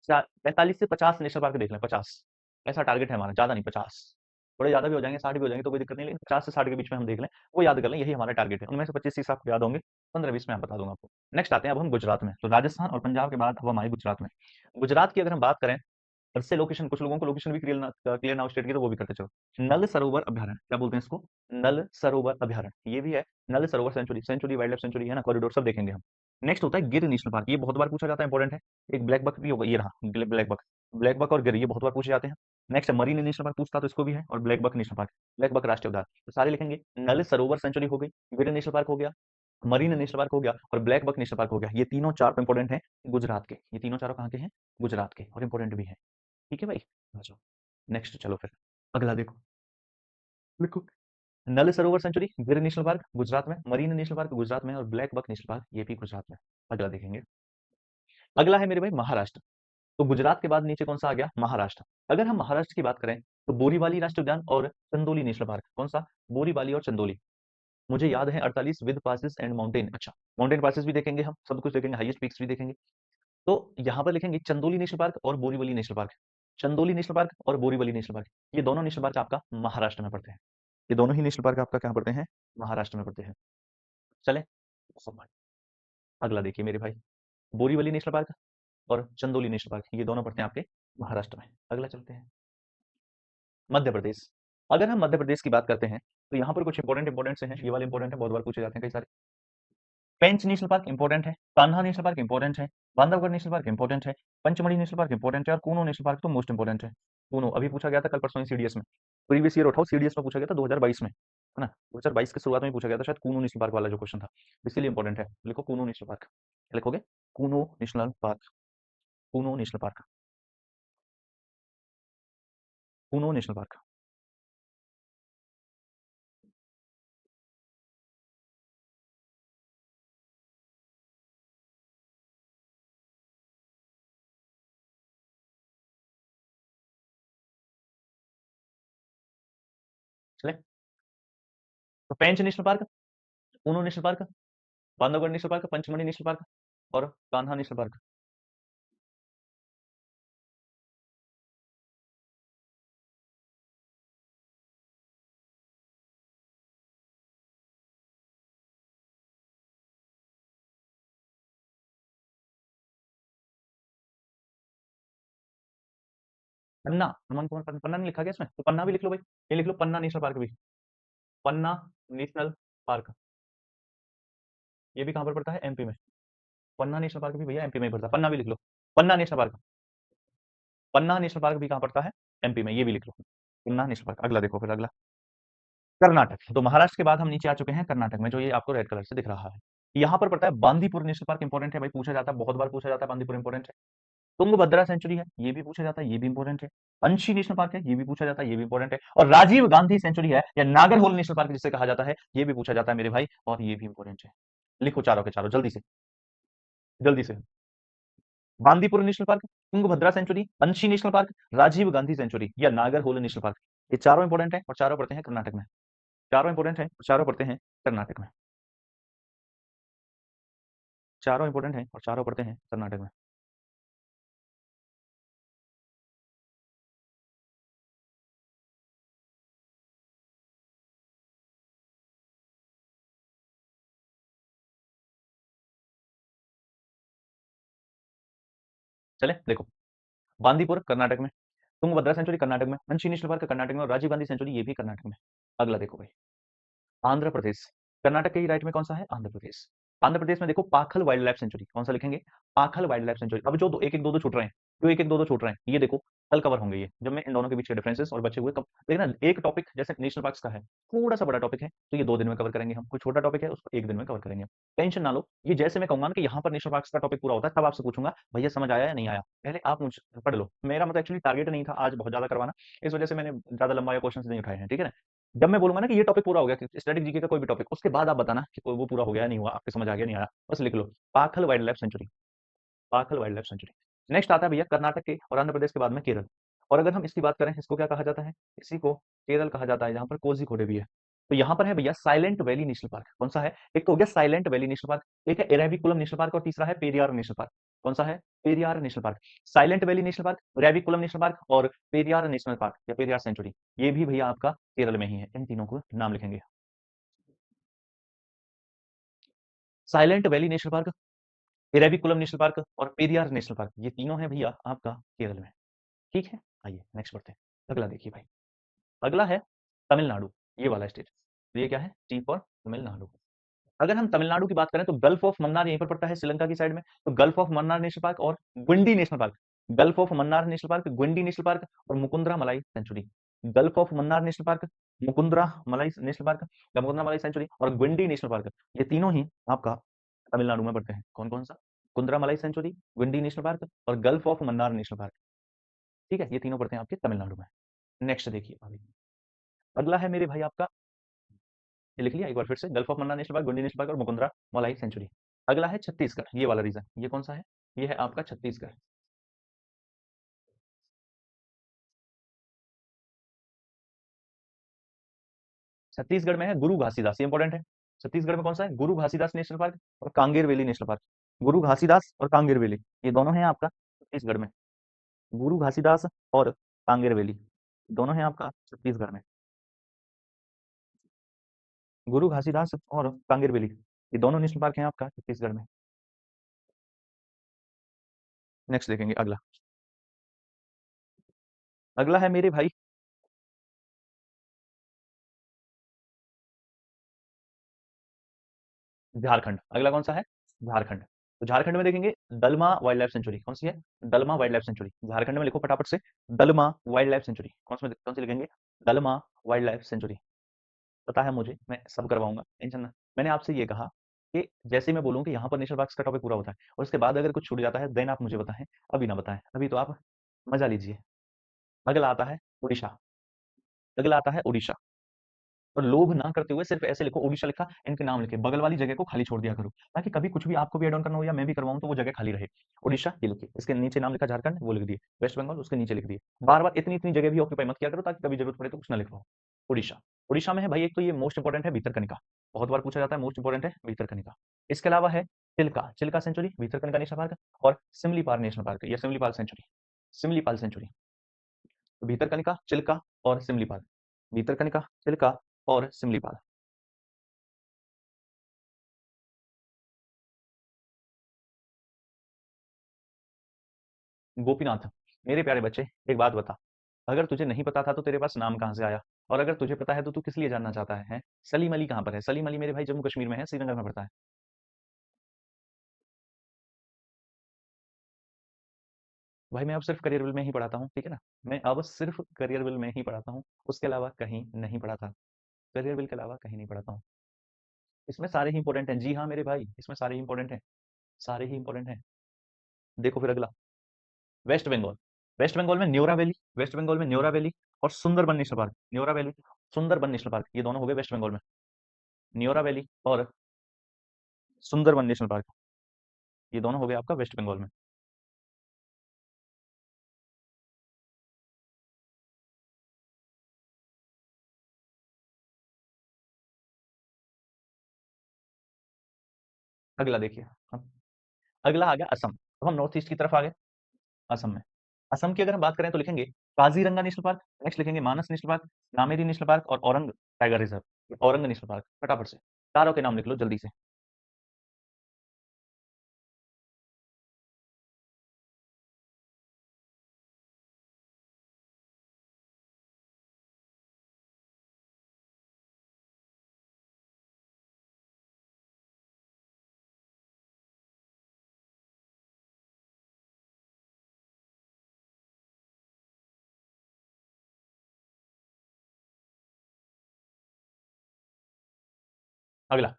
Speaker 1: 45 से 50 नेशनल पार्क देख लें। 50 ऐसा टारगेट है हमारा, ज्यादा नहीं। 50 थोड़े ज्यादा भी हो जाएंगे, 60 भी हो जाएंगे तो कोई दिक्कत नहीं, लेकिन 50 से 60 के बीच में हम देख लें, वो याद कर लें, यही हमारा टारगेट है। उनमें से 25-30 आपको याद होंगे, 15-20 मैं बता दूंगा आपको। नेक्स्ट आते हैं अब हम गुजरात में। तो राजस्थान और पंजाब के बाद अब हम आए गुजरात में। गुजरात की अगर हम बात करें, फिर से लोकेशन, कुछ लोगों को लोकेशन भी क्लियर नाउ स्टेट की, तो वो भी करते चलो। नल सरोवर अभ्यारण्य, क्या बोलते हैं इसको? नल सरोवर अभ्यारण्य, ये भी है। Nal Sarovar sanctuary, sanctuary wild life sanctuary है ना, कॉरिडोर सब देखेंगे हम। नेक्स्ट होता है गिर नेशनल पार्क, ये बहुत बार पूछा जाता है, इंपॉर्टेंट है। एक ब्लैक बक भी होगा, ये रहा ब्लैक बक। ब्लैक बक और गिर ये बहुत बार पूछे जाते हैं। नेक्स्ट मरीन नेशनल पार्क पूछता तो इसको भी है, और black buck national park, black buck राष्ट्रीय उद्यान, तो सारे लिखेंगे। नल सरोवर सेंचुरी हो गई, गिर नेशनल पार्क हो गया, मरीन नेशनल पार्क हो गया और ब्लैक बक नेशनल पार्क हो गया। ये तीनों चार इंपॉर्टेंट हैं गुजरात के। ये तीनों चारों कहाँ के हैं? गुजरात के, और इंपॉर्टेंट भी है। ठीक है भाई, आ जाओ नेक्स्ट, चलो फिर अगला देखो। लिखो। नल सरोवर सेंचुरी, गिर नेशनल पार्क गुजरात में, मरीन नेशनल पार्क गुजरात में और ब्लैक बक नेशनल पार्क ये भी गुजरात में। अगला देखेंगे। अगला है मेरे भाई महाराष्ट्र। तो गुजरात के बाद नीचे कौन सा आ गया? महाराष्ट्र। अगर हम महाराष्ट्र की बात करें, तो बोरीवाली राष्ट्रीय उद्यान और चंदोली नेशनल पार्क। कौन सा? बोरीवाली और चंदोली। मुझे याद है 48 विद पासिस एंड माउंटेन। अच्छा, माउंटेन पासिस भी देखेंगे हम, सब कुछ देखेंगे, हाईएस्ट पीक्स भी देखेंगे। तो यहाँ पर लिखेंगे चंदोली नेशनल पार्क और Borivali national park. Chandoli national park और बोरीवली नेशनल पार्क, ये दोनों नेशनल पार्क आपका महाराष्ट्र में पड़ते हैं। ये दोनों ही नेशनल पार्क आपका क्या पड़ते हैं? महाराष्ट्र में पड़ते हैं। चले, अगला देखिए मेरे भाई। बोरीवली नेशनल पार्क और चंदोली नेशनल पार्क, ये दोनों पड़ते हैं आपके महाराष्ट्र में। अगला चलते हैं मध्य प्रदेश। अगर हम मध्य प्रदेश की बात करते हैं, तो यहाँ पर कुछ इंपॉर्टेंट से हैं, ये वाले इंपॉर्टेंट है, बहुत बार पूछे जाते हैं कई सारे। पेंच नेशनल पार्क इंपॉर्टेंट है, कान्हा नेशनल पार्क इंपॉर्टेंट है, बांधवगढ़ नेशनल पार्क इंपॉर्टेंट है, पंचमढ़ी नेशनल पार्क इंपॉर्टेंट है और कूनो नेशनल पार्क तो मोस्ट इंपॉर्टेंट है। कूनो अभी पूछा गया था कल परसों ही सीडीएस में। प्रीवियस ईयर उठाओ, सीडीएस में पूछा गया था 2022 में, है ना। 2022 के शुरुआत में पूछा गया था शायद, कूनो नेशनल पार्क वाला जो क्वेश्चन था, इसलिए इंपॉर्टेंट है। लिखो कूनो नेशनल पार्क। क्या लिखोगे? Kuno national park. Kuno national park. Kuno national park. चले, तो Pench national park, Kuno national park, Bandhavgarh national park, Pachmarhi national park और कान्हा नेशनल पार्क। पन्ना, हेमंत कुमार पन्ना, पन्ना नहीं लिखा गया इसमें, तो पन्ना भी लिख लो भाई। ये लिख लो पन्ना नेशनल पार्क भी। पन्ना नेशनल पार्क, ये भी कहाँ पर पड़ता है? एमपी में। पन्ना नेशनल पार्क भी भैया एमपी में ही पड़ता है, पन्ना भी लिख लो। पन्ना नेशनल पार्क। पन्ना नेशनल पार्क भी कहाँ पड़ता है? एमपी में, ये भी लिख लो। पन्ना नेशनल पार्क। अगला देखो फिर, अगला कर्नाटक। तो महाराष्ट्र के बाद हम नीचे आ चुके हैं कर्नाटक में, जो ये आपको रेड कलर से दिख रहा है। यहाँ पर पड़ता है बांदीपुर नेशनल पार्क। इंपॉर्टेंट है भाई, पूछा जाता है, बहुत बार पूछा जाता है, बांदीपुर इंपॉर्टेंट है। तुंगभद्रा सेंचुरी है, ये भी पूछा जाता है, ये भी इंपॉर्टेंट है। अंशी नेशनल पार्क है, ये भी पूछा जाता है, ये भी इंपॉर्टेंट है। और राजीव गांधी सेंचुरी है या नागरहोल नेशनल पार्क जिसे कहा जाता है, ये भी पूछा जाता है मेरे भाई, और ये भी इंपॉर्टेंट है। लिखो चारों के चारों जल्दी से, जल्दी से। Bandipur national park, Tungabhadra sanctuary, Anshi national park, Rajiv Gandhi sanctuary या नागरहोल नेशनल पार्क, ये चारों इंपॉर्टेंट है और चारों पड़ते हैं कर्नाटक में। चारों इंपॉर्टेंट है और चारों पड़ते हैं कर्नाटक में। चारों इंपॉर्टेंट है और चारों पड़ते हैं कर्नाटक में। चले देखो, बांदीपुर कर्नाटक में, तुंगभद्रा सेंचुरी कर्नाटक में, अंशी नेशनल पार्क कर्नाटक में और राजीव गांधी सेंचुरी ये भी कर्नाटक में। अगला देखो भाई, आंध्र प्रदेश। कर्नाटक के ही राइट में कौन सा है? आंध्र प्रदेश। आंध्र प्रदेश में देखो पाखल वाइल्ड लाइफ सेंचुरी, कौन सा लिखेंगे? Pakhal wild life sanctuary. अब जो दो एक एक दो दो छूट रहे हैं, जो एक एक दो दो छूट रहे हैं, ये देखो कल कवर होंगे ये, जब मैं इन दोनों के बीच के डिफरेंसेस और बचे हुए कब देखना। एक टॉपिक जैसे नेशनल पार्क्स का है, थोड़ा सा बड़ा टॉपिक है, तो ये 2 दिन में कवर करेंगे हम। कोई छोटा टॉपिक है उसको 1 दिन में कवर करेंगे। टेंशन ना लो, ये जैसे मैं कहूंगा ना कि यहाँ पर नेशनल पार्क्स का टॉपिक पूरा होता है, तब आपसे पूछूंगा भैया समझ आया या नहीं आया, पहले आप मुझे पढ़ लो। मेरा मतलब एक्चुअली टारगेट नहीं था आज बहुत ज्यादा करवाना, इस वजह से मैंने ज्यादा लंबा या क्वेश्चन नहीं उठाए हैं, ठीक है ना। जब मैं बोलूंगा ना कि ये टॉपिक पूरा हो गया, स्टैटिक जीके का कोई भी टॉपिक, उसके बाद आप बताना कि वो पूरा हो गया नहीं हुआ, आपके समझ आ गया नहीं आया, बस लिख लो Pakhal wild life sanctuary. Pakhal wild life sanctuary. Next आता है भैया कर्नाटक के और आंध्र प्रदेश के बाद में केरल। और अगर हम इसकी बात करें, इसको क्या कहा जाता है? इसी को केरल कहा जाता है, जहां पर कोझिकोडे भी है। तो यहाँ पर है भैया साइलेंट वैली नेशनल पार्क। कौन सा है? एक तो हो गया साइलेंट वैली नेशनल पार्क, एक है एरेविकुलम नेशनल पार्क और तीसरा है पेरियार नेशनल पार्क। कौन सा है? Periyar national park. Silent valley national park, Eravikulam national park और पेरियार नेशनल पार्क या पेरियार सेंचुरी, ये भी भैया आपका केरल में ही है। इन तीनों को नाम लिखेंगे। Silent valley national park, Eravikulam national park और पेरियार नेशनल पार्क, ये तीनों है भैया आपका केरल में। ठीक है, आइए नेक्स्ट बढ़ते हैं। अगला देखिए भाई, अगला है तमिलनाडु, ये वाला स्टेट। तो ये क्या है? T for Tamil Nadu. अगर हम तमिलनाडु की बात करें तो गल्फ ऑफ मन्नार यहीं पर पड़ता है, श्रीलंका की साइड में। तो gulf of Mannar national park और Guindy national park. Gulf of Mannar national park, Guindy national park और Mukundra Malai sanctuary. Gulf of Mannar national park, Mukundra Malai national park या मुकुंदरा मलाई सेंचुरी और गुंडी नेशनल पार्क, ये तीनों ही आपका तमिलनाडु में पड़ते हैं। कौन कौन सा? कुंद्रा मलाई सेंचुरी, गुंडी नेशनल पार्क और gulf of Mannar national park. ठीक है, ये तीनों पड़ते हैं आपके तमिलनाडु में। नेक्स्ट देखिए अभी, अगला है मेरे भाई आपका, ये लिख लिया एक बार फिर से, gulf of Mannar national park, Guindy national park और मुकुंदरा मलाई सेंचुरी। अगला है छत्तीसगढ़, ये वाला रीजन, ये कौन सा है? ये है आपका छत्तीसगढ़। छत्तीसगढ़ में है गुरु घासीदास, ये इंपॉर्टेंट है। छत्तीसगढ़ में कौन सा है? गुरु घासीदास नेशनल पार्क और कांगेर वैली नेशनल पार्क। गुरु घासीदास और कांगेर वैली, ये दोनों हैं आपका छत्तीसगढ़ में। गुरु घासीदास और कांगेर वैली दोनों हैं आपका छत्तीसगढ़ में। गुरु घासीदास और कांगेर वैली, ये दोनों नेशनल पार्क हैं आपका छत्तीसगढ़ में। नेक्स्ट देखेंगे अगला। अगला है मेरे भाई झारखंड। अगला कौन सा है? झारखंड। तो झारखंड में देखेंगे दलमा वाइल्ड लाइफ सेंचुरी, कौन सी है? दलमा वाइल्ड लाइफ सेंचुरी। झारखंड में लिखो फटाफट से, दलमा वाइल्ड लाइफ सेंचुरी। कौन सी लिखेंगे? दलमा वाइल्ड लाइफ सेंचुरी। पता है मुझे, मैं सब करवाऊंगा, टेंशन ना। मैंने आपसे ये कहा कि जैसे मैं बोलूं कि यहाँ पर नेशनल पार्क्स का टॉपिक पूरा होता है और उसके बाद अगर कुछ छूट जाता है देन आप मुझे बताएं, अभी ना बताएं, अभी तो आप मजा लीजिए। अगला आता है उड़ीसा। अगला आता है उड़ीसा। और लोभ ना करते हुए सिर्फ ऐसे लिखो, ओडिशा लिखा, इनके नाम लिखे, बगल वाली जगह को खाली छोड़ दिया करो, ताकि कभी कुछ भी आपको भी ऐड ऑन करना हो या मैं भी करवाऊं तो वो जगह खाली रहे। ओडिशा ये लिखिए, इसके नीचे नाम लिखा झारखंड, वो लिख दिए, वेस्ट बंगाल उसके नीचे लिख दिए। बार बार इतनी इतनी जगह भी ऑक्यूपाई मत किया करो, ताकि कभी जरूरत पड़े तो कुछ ना लिख पाओ। उड़ीसा। उड़ीसा में है भाई, एक तो ये मोस्ट इंपॉर्टेंट है भीतरकनिका, बहुत बार पूछा जाता है, मोस्ट इंपॉर्टेंट है भीतरकनिका। इसके अलावा है Chilka, Chilka sanctuary, Bhitarkanika national park और सिमलीपाल नेशनल पार्क या सिमलीपाल सेंचुरी। सिमलीपाल सेंचुरी। तो भीतरकनिका, चिल्का और सिमलीपाल। भीतरकनिका, चिल्का और सिमलीपाल। गोपीनाथ। मेरे प्यारे बच्चे, एक बात बता, अगर तुझे नहीं पता था तो तेरे पास नाम कहाँ से आया? और अगर तुझे पता है तो तू किस लिए जानना चाहता है, हैं? सलीम अली कहाँ पर है? सलीम अली मेरे भाई जम्मू कश्मीर में है, श्रीनगर में पड़ता है। भाई मैं अब सिर्फ करियर बिल में ही पढ़ाता हूँ, ठीक है ना। मैं अब सिर्फ करियर बिल में ही पढ़ाता हूँ, उसके अलावा कहीं नहीं पढ़ाता। करियर बिल के अलावा कहीं नहीं पढ़ाता हूँ। इसमें सारे ही इंपॉर्टेंट हैं, जी हाँ मेरे भाई, इसमें सारे ही इंपॉर्टेंट हैं, सारे ही इंपॉर्टेंट हैं। देखो फिर अगला, वेस्ट बंगाल। वेस्ट बंगाल में न्योरा वैली, वेस्ट बंगाल में न्योरा वैली और Sundarban national park. Neora valley, Sundarban national park, ये दोनों हो गए वेस्ट बंगाल में। न्योरा वैली और सुंदरबन नेशनल पार्क, ये दोनों हो गए आपका वेस्ट बंगाल में। अगला देखिए, हम अगला आ गया असम। अब हम नॉर्थ ईस्ट की तरफ आ गए। असम में, असम की अगर हम बात करें तो लिखेंगे काजीरंगा नेशनल पार्क, नेक्स्ट लिखेंगे Manas national park, Nameri national park और Orang tiger reserve. Orang national park, फटाफट से चारों के नाम लिख लो जल्दी से। अगला,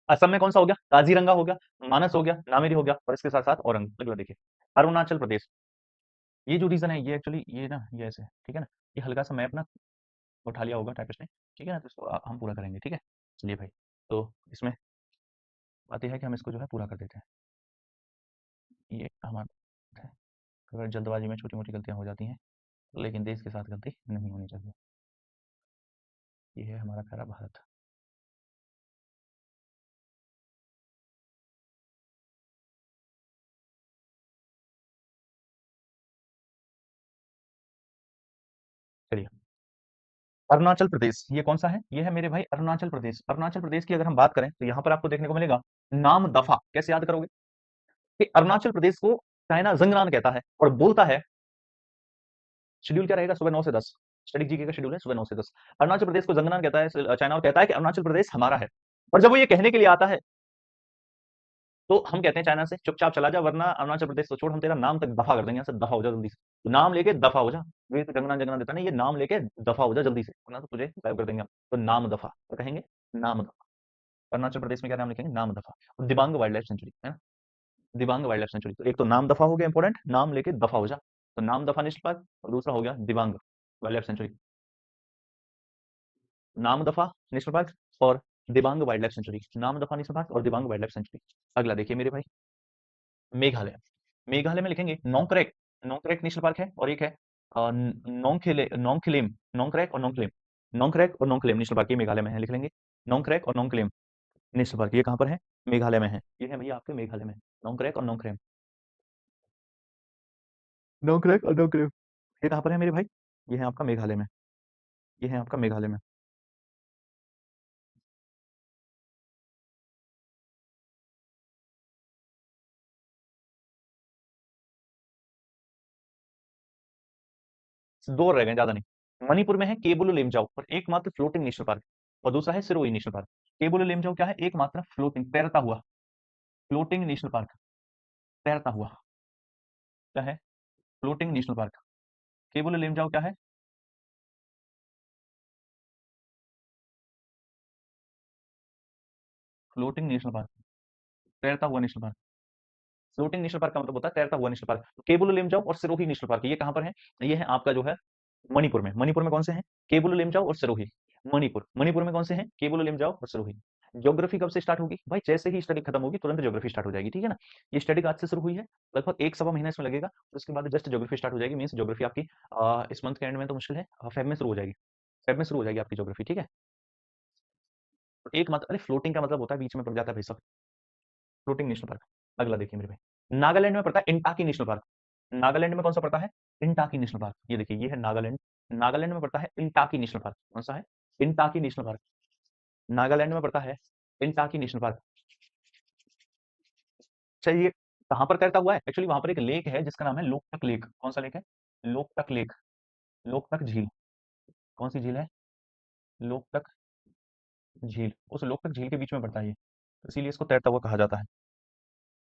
Speaker 1: असम में कौन सा हो गया? काजीरंगा हो गया, मानस हो गया, नामेरी हो गया और इसके साथ साथ औरंग। अगला देखिए, अरुणाचल प्रदेश। ये जो रीजन है ये एक्चुअली ये ना ये ऐसे है, ठीक है ना? ये हल्का सा मैप ना उठा लिया होगा टाइपिस्ट ने, ठीक है ना? तो इसको हम पूरा करेंगे, ठीक है? चलिए भाई, तो इसमें बात ये है कि हम इसको जो है पूरा कर देते हैं। ये हमारा है, अगर जल्दबाजी में छोटी मोटी गलतियां हो जाती हैं, लेकिन देश के साथ गलती नहीं होनी चाहिए। ये है हमारा प्यारा भारत। चलिए, अरुणाचल प्रदेश ये कौन सा है? ये है मेरे भाई अरुणाचल प्रदेश। अरुणाचल प्रदेश की अगर हम बात करें तो यहाँ पर आपको देखने को मिलेगा नाम दफा। कैसे याद करोगे कि अरुणाचल प्रदेश को चाइना जंगनान कहता है और बोलता है। शेड्यूल क्या रहेगा? सुबह 9 से 10। स्टैटिक जीके का शेड्यूल है सुबह 9 से 10। अरुणाचल प्रदेश को जंगनान कहता है चाइना, और कहता है कि अरुणाचल प्रदेश हमारा है। और जब वो ये कहने के लिए आता है तो हम कहते हैं चाइना से चुपचाप चला जा, वरना अरुणाचल प्रदेश तो छोड़, हम तेरा नाम तक दफा कर देंगे, यहाँ से दफा हो जा जल्दी से। तो नाम लेके दफा हो जा। ये तो जंगना जंगना देता नहीं, ये नाम लेके दफा हो जा जल्दी से, वरना तो तुझे गायब कर देंगे हम। तो नाम दफा तो कहेंगे, नाम दफा। अरुणाचल प्रदेश में क्या नाम लिखेंगे? नाम दफा। और दिबांग वाइल्ड लाइफ सेंचुरी है ना, दिबांग वाइल्ड लाइफ सेंचुरी। तो एक तो नाम दफा हो गया इंपॉर्टेंट, नाम लेके दफा हो जा, तो नाम दफा नेशनल पार्क, और दूसरा हो गया दिबांग वाइल्ड लाइफ सेंचुरी। नाम दफा नेशनल पार्क और दिबांग वाइल्ड लाइफ सेंचुरी, नाम दफा नेशनल पार्क और दिबांग वाइल्ड लाइफ सेंचुरी। अगला देखिए मेरे भाई, मेघालय। मेघालय में लिखेंगे नोंगक्रैक। नोंगक्रैक नेशनल पार्क है, और एक है नोंगखिलेम। नोंगक्रैक और नोंगखिलेम, नोंगक्रैक और नोंगखिलेम नेशनल पार्क, ये मेघालय में है, लिख लेंगे। नोंगक्रैक और नोंगखिलेम नेशनल पार्क, ये कहाँ पर है? मेघालय में है। ये है भैया आपके मेघालय में, नोंगक्रैक और नोंगखिलेम। नोंगक्रैक और नोंगखिलेम, ये कहाँ पर है मेरे भाई? ये है आपका मेघालय में। ये है आपका मेघालय में। 2 रह गए, ज़्यादा नहीं। मणिपुर में है केबुल लेमजाओ और एकमात्र फ्लोटिंग नेशनल पार्क, और दूसरा है सिरोही नेशनल पार्क। केबुल लेमजाओ क्या है? एकमात्र फ्लोटिंग, तैरता हुआ फ्लोटिंग नेशनल पार्क। तैरता हुआ क्या है? Floating national park. केबुल लेमजाओ क्या है? फ्लोटिंग नेशनल पार्क, तैरता हुआ national park. Floating national park का मतलब होता है तैरता हुआ नेशनल पार्क। तो केबुल लेमजाओ और सिरोही नेशनल पार्क, ये कहाँ पर है? ये है आपका जो है मणिपुर में। मणिपुर में कौन से हैं? केबुल लेमजाओ और सिरोही। मणिपुर, मणिपुर में कौन से हैं? केबुल लेमजाओ और सिरोही। ज्योग्राफी कब से स्टार्ट होगी भाई? जैसे ही स्टडी खत्म होगी तुरंत ज्योग्राफी स्टार्ट हो जाएगी, ठीक है ना? ये स्टडी आज से शुरू हुई है, लगभग एक सवा महीना इसमें लगेगा, और उसके बाद जस्ट ज्योग्राफी स्टार्ट हो जाएगी। मीन्स ज्योग्राफी आपकी इस मंथ के एंड में तो मुश्किल है, फेब में शुरू हो जाएगी। फेब में शुरू हो जाएगी आपकी ज्योग्राफी, ठीक है? तो एक मत, अरे फ्लोटिंग का मतलब होता है बीच में पड़ जाता है भाई साहब, फ्लोटिंग नेशनल पार्क। अगला देखिए मेरे भाई, नागालैंड में पड़ता है इंटाकी नेशनल पार्क। नागालैंड में कौन सा पड़ता है? इंटाकी नेशनल पार्क। ये देखिए, ये है नागालैंड। नागालैंड में पड़ता है इंटाकी नेशनल पार्क। कौन सा है? इंटाकी नेशनल पार्क। नागालैंड में पड़ता है इंटाकी नेशनल पार्क। अच्छा, ये कहाँ पर तैरता हुआ है? एक्चुअली वहां पर एक लेक है जिसका नाम है लोकटक लेक। कौन सा लेक है? लोकटक लेक। लोकटक झील। कौन सी झील है? लोकटक झील। उस लोकटक झील के बीच में पड़ता है ये, तो इसीलिए इसको तैरता हुआ कहा जाता है।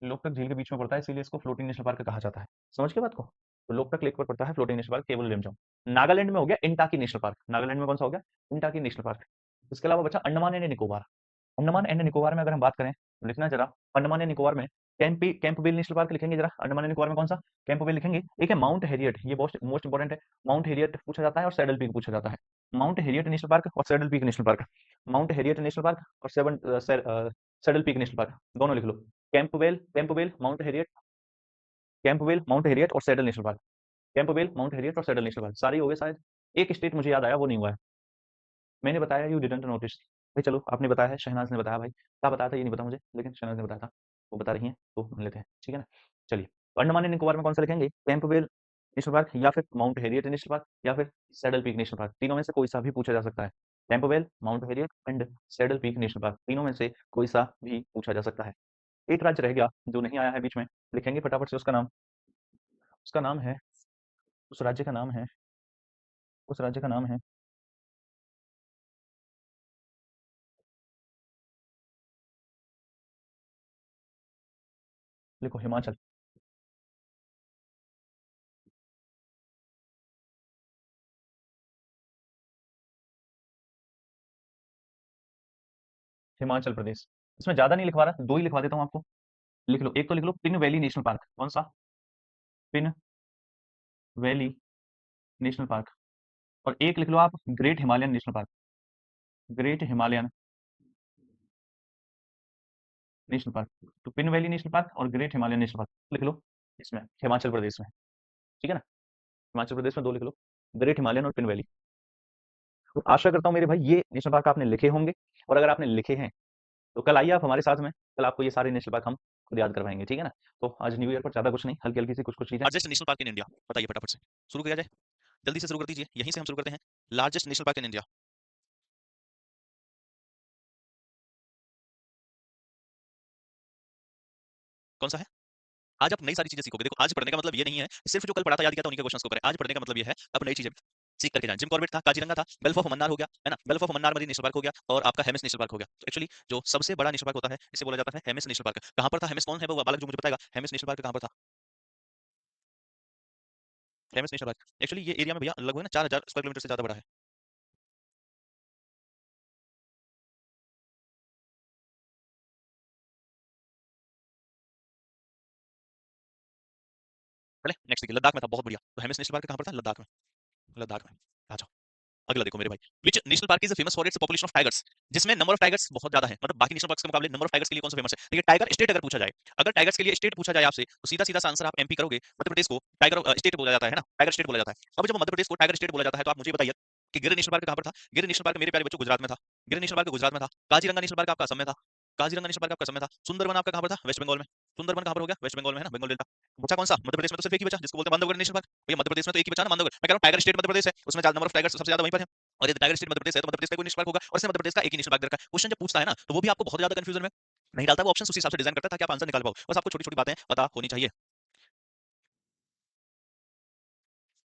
Speaker 1: लोकटक झील के बीच में पड़ता है, इसीलिए इसको फ्लोटिंग नेशनल पार्क कहा जाता है। समझ के बात को? तो लोकटक लेक पर पड़ता है फ्लोटिंग नेशनल पार्क, केवल लेमजाओ। नागालैंड में हो गया इंटाकी नेशनल पार्क। नागालैंड में कौन सा हो गया? इंटाकी नेशनल पार्क। इसके अलावा बचा अंडमान एंड निकोबार। अंडमान एंड निकोबार में अगर हम बात करें तो लिखना जरा, अंडमान एंड निकोबार में कैंपबेल नेशनल पार्क लिखेंगे जरा। अंडमान एंड निकोबार में कौन सा? कैंपबेल लिखेंगे। एक है माउंट हेरियट, ये मोस्ट मोस्ट इंपॉर्टेंट है। माउंट हेरियट पूछा जाता है और सैडल पीक पूछा जाता है। माउंट हेरियट नेशनल पार्क और Saddle Peak national park. Mount Harriet national park और सैडल पीक नेशनल पार्क, दोनों लिख लो। Campbell Mount Harriet, Campbell Mount Harriet और Saddle national park. Campbell Mount Harriet और सैडल नेशनल पार्क सारे ही हो गए शायद। एक स्टेट मुझे याद आया, वो नहीं हुआ है। मैंने बताया, यू डिडंट नोटिस। भाई चलो, आपने बताया है, शहनाज ने बताया भाई, क्या बताया था ये नहीं पता मुझे, लेकिन शहनाज ने बताया था, वो बता रही हैं तो मान लेते हैं, ठीक है ना? चलिए, तो अंडमान एंड निकोबार में कौन सा लिखेंगे? कैंपबेल नेशनल पार्क, या फिर माउंट हेरियट नेशनल पार्क, या फिर सैडल पीक नेशनल पार्क। तीनों में से कोई सा भी पूछा जा सकता है। Campbell, Mount Harriet and saddle Peak national park, तीनों में से कोई सा भी पूछा जा सकता है। एक राज्य रह गया जो नहीं आया है बीच में, लिखेंगे फटाफट से उसका नाम। उसका नाम है, उस राज्य का नाम है, उस राज्य का नाम है, लिखो हिमाचल। हिमाचल प्रदेश। इसमें ज़्यादा नहीं लिखवा रहा, 2 ही लिखवा देता हूँ आपको। लिख लो, एक तो लिख लो पिन वैली नेशनल पार्क। कौन-सा? Pin valley national park. और एक लिख लो आप great Himalayan national park. Great Himalayan national park. तो पिन वैली नेशनल पार्क और ग्रेट हिमालयन नेशनल पार्क लिख लो इसमें, हिमाचल प्रदेश में। ठीक है ना? हिमाचल प्रदेश में 2 लिख लो, ग्रेट हिमालयन और पिन वैली। तो आशा करता हूँ मेरे भाई ये नेशनल पार्क आपने लिखे होंगे, और अगर आपने लिखे हैं तो कल आइए आप हमारे साथ में, कल आपको ये सारे नेशनल पार्क हम खुद याद करवाएँगे, ठीक है ना? तो आज न्यू ईयर पर ज़्यादा कुछ नहीं, हल्की-हल्की सी कुछ-कुछ चीज़ें। Largest national park in India, बताइए फटाफट से। शुरू किया जाए? जल्दी से शुरू कर दीजिए, यहीं से हम शुरू करते हैं। Largest national park in India, कौन-सा है? आज आप नई सारी चीज़ें सीखोगे। देखो, आज पढ़ने का मतलब ये नहीं है, सिर्फ़ जो कल पढ़ा था, याद किया था, उन्हीं के क्वेश्चन्स को करें। आज पढ़ने का मतलब ये है, आप नई चीज़ें सीख करके जाएँ। जिम कॉर्बेट था, काज़ीरंगा था, गल्फ ऑफ मन्नार हो गया, है ना? Gulf of Mannar marine national park हो गया और आपका हेमिस नेशनल पार्क हो गया। तो एक्चुअली जो सबसे बड़ा नेशनल पार्क होता है, इसे बोला जाता है हेमिस नेशनल पार्क। कहाँ पर था हेमिस, कौन है वो बालक जो मुझे बताएगा? हेमिस नेशनल पार्क कहाँ पर था? Hemis national park. एक्चुअली ये एरिया में भैया लगभग ना 4000 स्क्वायर किलोमीटर से ज़्यादा बड़ा है। चलें, नेक्स्ट देखिए, लद्दाख में था, बहुत बढ़िया। तो हेमिस नेशनल पार्क कहाँ पर था? लद्दाख में। लद्दाख में। आ जाओ। अगला देखो मेरे भाई, विच national park is famous for its population of tigers, जिसमें नंबर ऑफ टाइगर्स बहुत ज्यादा है, मतलब बाकी नेशनल पार्क्स के मुकाबले नंबर ऑफ टाइगर्स के लिए कौन सा फेमस है? देखिए, टाइगर स्टेट अगर पूछा जाए, अगर टाइगर्स के लिए स्टेट पूछा जाए आपसे, तो सीधा सीधा सा आंसर आप एमपी करोगे। मध्य प्रदेश को टाइगर स्टेट बोला जाता है ना, टाइगर स्टेट बोला जाता है। अब जब मध्य प्रदेश को टाइगर स्टेट बोला जाता है, तो आप मुझे बताइए कि गिर नेशनल पार्क कहाँ पर था? गिर नेशनल पार्क मेरे प्यारे बच्चों गुजरात में था। गिर नेशनल पार्क गुजरात में था। काजीरंगा नेशनल पार्क आपका असम में था। काजीरंगा नेशनल पार्क आपका असम में था। सुंदरबन आपका कहाँ पर था? वेस्ट बंगाल में। सुंदरबन कहाँ पर हो गया? वेस्ट बंगाल में, है ना, बंगाल डेल्टा। बचा कौन सा? मध्य प्रदेश में तो सिर्फ एक ही बचा, जिसको बोलते हैं बांधवगढ़ नेशनल पार्क। भैया मध्य प्रदेश में तो एक ही बचा ना, बांधवगढ़। मैं कह रहा हूँ टाइगर स्टेट मध्य प्रदेश है, उसमें ज्यादा नंबर ऑफ टाइगर्स सबसे ज्यादा वहीं पर है। और ये टाइगर स्टेट मध्य प्रदेश है, तो मध्य प्रदेश का कोई नेशनल पार्क होगा, और इसमें मध्य प्रदेश का एक ही नेशनल पार्क दे रखा है। क्वेश्चन जब पूछता है ना, तो वो भी आपको बहुत ज्यादा कंफ्यूजन में नहीं डालता, वो ऑप्शन उसी हिसाब से डिजाइन करता है ताकि आप आंसर निकाल पाओ। बस आपको छोटी छोटी बातें पता होनी चाहिए।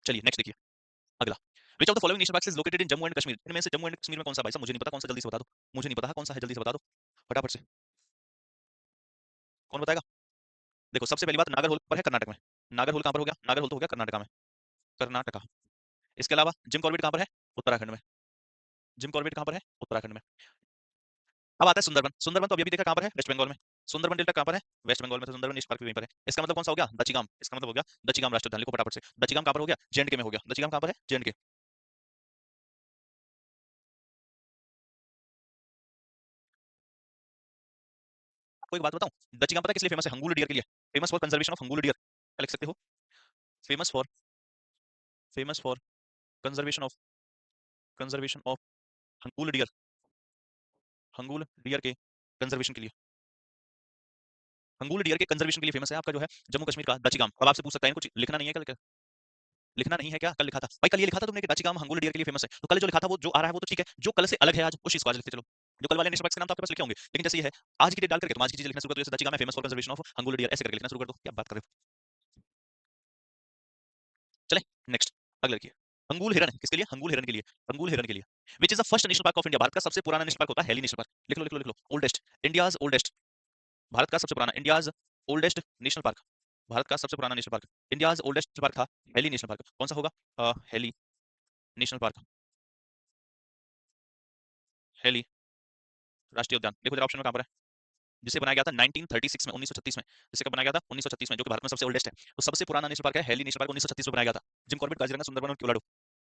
Speaker 1: चलिए नेक्स्ट देखिए, अगला, which of the following national park is located in Jammu and Kashmir, इनमें से जम्मू एंड कश्मीर में कौन सा? भाई साहब मुझे नहीं पता, कौन सा? जल्दी से बता दो। मुझे नहीं पता कौन सा है, जल्दी से बता दो फटाफट से। कौन बताएगा? देखो, सबसे पहली बात, नागरहोल पर है कर्नाटक में। नागरहोल कहाँ पर हो गया? नागरहोल तो हो गया कर्नाटका में। कर्नाटका। इसके अलावा जिम कॉर्बेट कहाँ पर है? उत्तराखंड में। जिम कॉर्बेट कहाँ पर है? उत्तराखंड में। अब आता है सुंदरबन। सुंदरबन तो अभी अभी देखा कहाँ पर है? वेस्ट बंगाल में। सुंदरबन डेल्टा कहाँ पर है? वेस्ट बंगाल में। तो सुंदरबन नेशनल पार्क भी वहीं पर है। इसका मतलब कौन सा हो गया? दचिगाम। इसका मतलब हो गया दचिगाम राष्ट्रीय उद्यान। लिखो फटाफट से, दचिगाम कहाँ पर हो गया? जेएंडके में हो गया। दचिगाम कहाँ पर है? जेएंडके। आपको एक बात बताऊं, दचिगाम पता है किस लिए फेमस है? हंगुल डियर के लिए। Famous for conservation of hangul deer. क्या लिख सकते हो? Famous for, famous for conservation of, conservation of hangul deer. Hangul deer के कंजर्वेशन के लिए, हंगुल डियर के कंजर्वेशन के लिए फेमस है आपका जो है जम्मू कश्मीर का दचिगाम। अब आपसे पूछ सकता है, कुछ लिखना नहीं है क्या? लिखना नहीं है क्या? कल लिखा था भाई, कल ये लिखा था तुमने कि दचिगाम हंगुल डियर के लिए फेमस है, तो कल जो लिखा था वो जो आ रहा है वो तो ठीक है, जो कल से अलग है आज उस चीज को आज लिखते चलो। जो कल वाले नेशनल पार्क के नाम तो आपके पास लिखे होंगे, लेकिन जैसे ये है आज की डेट डाल करके तुम आज की चीज लिखना शुरू कर दो। जैसे दचिगाम है famous for conservation of hangul deer, ऐसे करके लिखना शुरू कर दो। क्या बात कर रहे हो? चले नेक्स्ट, अगला देखिए, हंगुल हिरन किसके लिए? हंगुल हिरन के लिए। हंगुल हिरन के लिए। Which is the first national park of India, Bharat का सबसे पुराना नेशनल पार्क होता है हेली नेशनल पार्क। लिख लो लिख लो लिख लो, ओल्डेस्ट, इंडियाज ओल्डेस्ट, भारत का सबसे पुराना, India's oldest national park. Bharat का सबसे पुराना national park, India's oldest national park था हेली नेशनल पार्क। कौन सा होगा? Heli national park. हेली राष्ट्रीय उद्यान। देखो जरा ऑप्शन में कहां पर है? जिसे बनाया गया था 1936 में, 1936 में। जिसे कब बनाया गया था? 1936 में, जो कि भारत में सबसे ओल्डेस्ट है। तो सबसे पुराना नेशनल पार्क है हेली नेशनल पार्क, 1936 में बनाया गया था। जिम कॉर्बेट, काजीरंगा, सुंदरबन और क्योलाडू।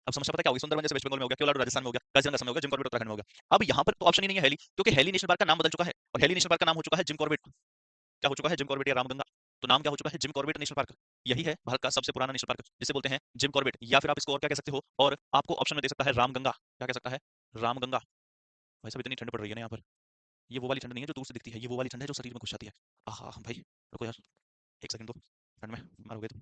Speaker 1: अब समस्या पता है क्या होगी? सुंदरबन जैसे वेस्ट बंगाल में हो गया, क्योलाडू राजस्थान में हो गया, काजीरंगा असम में हो गया, जिम कॉर्बेट उत्तराखंड में हो गया। अब यहाँ पर तो ऑप्शन ही नहीं है हेली, क्योंकि हेली नेशनल पार्क का नाम बदल चुका है, और हेली नेशनल पार्क का नाम हो चुका है जिम कॉर्बेट। क्या हो चुका है? जिम कॉर्बेट या रामगंगा। तो नाम क्या हो चुका है? Jim Corbett national park. यही है भारत का सबसे पुराना नेशनल पार्क, जिसे बोलते हैं जिम कॉर्बेट, या फिर आप इसको और क्या कह सकते हो, और आपको ऑप्शन में दे सकता है रामगंगा। क्या कह सकता है? रामगंगा। भाई साहब इतनी ठंड पड़ रही है ना यहाँ पर, ये वो वाली ठंड नहीं है जो दूर से दिखती है, ये वो वाली ठंड है जो शरीर में घुस जाती है। आहा भाई, रुको यार, एक सेकंड दो, ठंड में मारोगे तुम।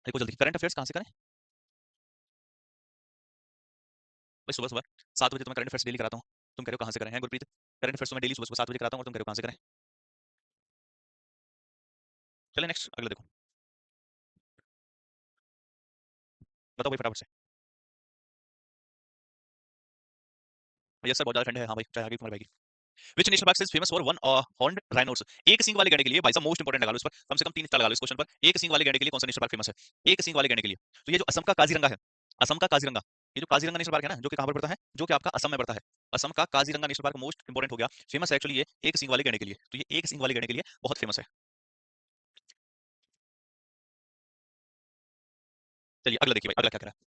Speaker 1: देखो जल्दी, करंट अफेयर्स कहाँ से करें? भाई सुबह सुबह 7 बजे तो मैं करंट अफेयर्स डेली कराता हूँ, तुम कह रहे हो कहाँ से करें? हैं गुरप्रीत, करंट अफेयर्स तो मैं डेली सुबह सुबह 7 बजे कराता हूँ, और तुम कह रहे हो कहाँ से करें? चले नेक्स्ट, अगला देखो, बताओ भाई फटाफट से। यस सर, बहुत ज़्यादा ठंड है, हाँ भाई, चाय आ गई तुम्हारे भाई की।
Speaker 2: विच national park is famous for one horned rhinos? एक सिंग वाले गैंडे के लिए भाई साहब मोस्ट इंपोर्टेंट लगा लो इस पर, कम से कम 3 स्टार लगा लो इस क्वेश्चन पर। एक सिंग वाले गैंडे के लिए कौन सा नेशनल पार्क फेमस है? एक सिंग वाले गैंडे के लिए तो ये जो असम का काजीरंगा है, असम का काजीरंगा, ये जो काजीरंगा नेशनल पार्क है ना, जो कि कहां पर पड़ता है, जो कि आपका असम में पड़ता है। असम का Kaziranga national park most important हो गया, फेमस है एक्चुअली ये एक सिंग वाले गैंडे के लिए। तो ये एक सिंग वाले गैंडे के लिए बहुत फेमस है। चलिए अगला देखिए भाई, अगला क्या कह रहा है।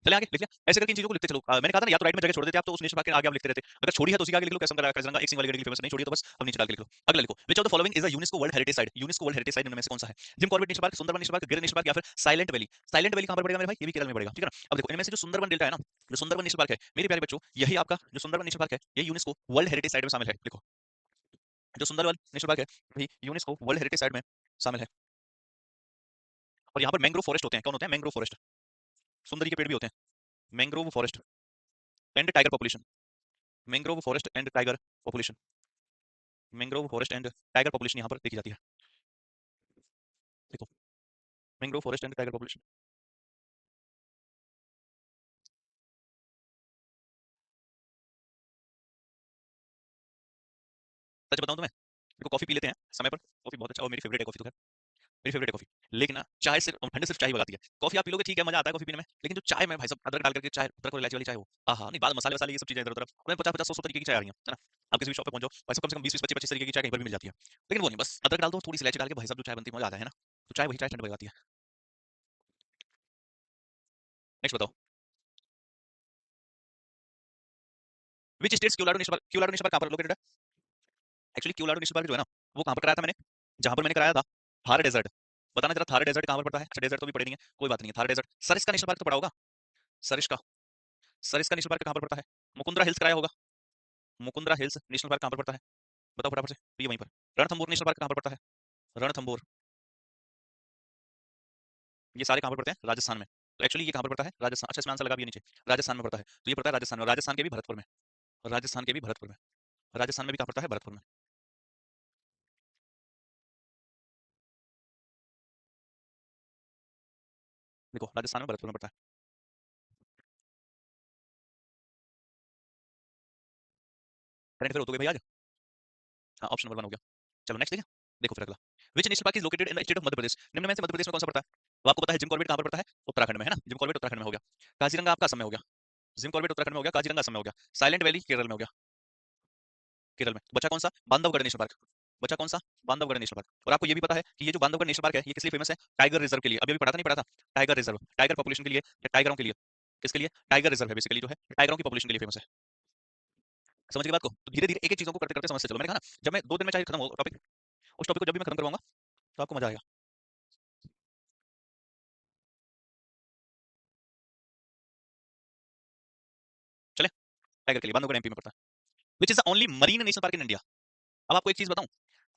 Speaker 2: चले आगे लिख लिया, ऐसे करके इन चीजों को लिखते चलो। मैंने कहा था ना, या तो राइट में जगह छोड़ देते आप तो उस नेशनल पार्क के आगे आप लिखते रहते। अगर छोड़ी है तो उसी के आगे लिख लो, कसम का काजीरंगा एक सिंग वाले गैंडे के लिए फेमस, नहीं छोड़ी तो बस अब नीचे डाल के लिख लो। अगला लिखो, which of the following is a UNESCO world heritage site? UNESCO world heritage site इनमें से कौन सा है? Jim Corbett national park, Sundarban national park, गिर नेशनल पार्क, या फिर साइलेंट वैली? साइलेंट वैली कहां पर पड़ेगा मेरे भाई? ये भी केरल में पड़ेगा, ठीक है ना। अब देखो इनमें से जो सुंदरबन डेल्टा है ना, जो सुंदरबन नेशनल पार्क है मेरे प्यारे बच्चों, यही आपका जो सुंदरबन नेशनल पार्क है, ये यूनेस्को वर्ल्ड हेरिटेज साइट में शामिल है। देखो जो सुंदरबन नेशनल पार्क है, वही यूनेस्को वर्ल्ड हेरिटेज साइट में शामिल है। और यहाँ पर मैंग्रोव फॉरेस्ट होते हैं। कौन होते हैं? मैंग्रोव फॉरेस्ट, सुंदरी के पेड़ भी होते हैं। Mangrove forest and tiger population, mangrove forest and tiger population, mangrove forest and tiger population यहाँ पर देखी जाती है। देखो mangrove forest and tiger population. सच बताऊं तुम्हें, देखो कॉफी पी लेते हैं समय पर, कॉफी बहुत अच्छा, और मेरी फेवरेट है कॉफी तो खैर, मेरी फेवरेट है कॉफी। लेकिन ना चाय सिर्फ ठंडे सिर्फ चाय ही भगाती है। कॉफी आप पी लोगे ठीक है, मजा आता है कॉफी पीने में, लेकिन जो चाय में भाई साहब अदरक डाल करके चाय, अदरक और इलायची वाली चाय हो, आहा नहीं, बाद मसाले वसाले ये सब चीजें इधर उधर, अब 50-50 100 तरीके की चाय आ रही है ना। आप किसी भी शॉप पे पहुंच जाओ भाई साहब, कम से कम 20-25 तरीके की चाय कहीं पर भी मिल जाती है। लेकिन वो नहीं, बस अदरक डाल दो, थोड़ी सी इलायची डाल के भाई साहब जो चाय बनती है, मजा आता है ना। तो चाय, वही चाय ठंड भगाती है। नेक्स्ट बताओ, which states Keoladeo national park, Keoladeo national park कहां पर लोकेटेड है? एक्चुअली क्यूलाडो नेशनल पार्क जो है ना, वो कहां पर कराया था मैंने, जहां पर मैंने कराया था थार डेजर्ट। बताना जरा थार डेजर्ट कहां पर पड़ता है? अच्छा डेजर्ट तो भी पड़े नहीं है, कोई बात नहीं है। Thar desert, Sariska national park तो पड़ा होगा, सरिस्का, सरिस्का नेशनल पार्क कहां पर पड़ता है? मुकुंदरा हिल्स कराया होगा, मुकुंदरा हिल्स नेशनल पार्क कहां पर पड़ता है? बताओ फटाफट से, तो ये वहीं पर। रणथंबोर नेशनल पार्क कहां पर पड़ता है? रणथंबोर, ये सारे कहां पर पड़ते हैं? राजस्थान में। तो एक्चुअली ये कहां पर पड़ता है? राजस्थान। अच्छा इसमें आंसर लगा भी है नीचे, राजस्थान में पड़ता है। तो ये पड़ता है राजस्थान में, राजस्थान के भी भरतपुर में, राजस्थान के भी भरतपुर में, राजस्थान में भी कहां पड़ता है? भरतपुर में। देखो राजस्थान में भरतपुर में पड़ता है। करंट अफेयर हो तो गए भाई आज। हाँ ऑप्शन नंबर 1 हो गया। चलो नेक्स्ट देखिए, देखो फिर अगला, which national park is located in the state of Madhya Pradesh? निम्न में से मध्य प्रदेश में कौन सा पड़ता है? वो आपको पता है जिम कॉर्बेट कहां पर पड़ता है? उत्तराखंड में, है ना। जिम कॉर्बेट उत्तराखंड में हो गया। काजीरंगा आपका असम में हो गया, जिम कॉर्बेट उत्तराखंड में हो गया, काजीरंगा असम में हो गया। साइलेंट वैली केरल में हो गया, केरल में। बचा कौन सा? बांधवगढ़ नेशनल पार्क, बचा कौन सा? Bandhavgarh national park. और आपको ये भी पता है कि ये जो बांधवगढ़ नेशनल पार्क है, ये किस लिए फेमस है? टाइगर रिजर्व के लिए। अभी अभी पढ़ा था, नहीं पढ़ा था? टाइगर रिजर्व, टाइगर पॉपुलेशन के लिए, या टाइगरों के लिए, किसके लिए? टाइगर रिजर्व है बेसिकली जो है, टाइगरों की पॉपुलेशन के लिए फेमस है। समझ गए बात को? तो धीरे धीरे एक एक चीजों को करते करते समझते चलो। मैंने कहा ना जब मैं 2 दिन में चाहे खत्म हो टॉपिक, उस टॉपिक को जब भी मैं खत्म करवाऊंगा तो आपको मजा आएगा। चले, टाइगर के लिए बांधवगढ़ एमपी में पड़ता है। Which is the only marine national park in India? अब आपको एक चीज बताऊं,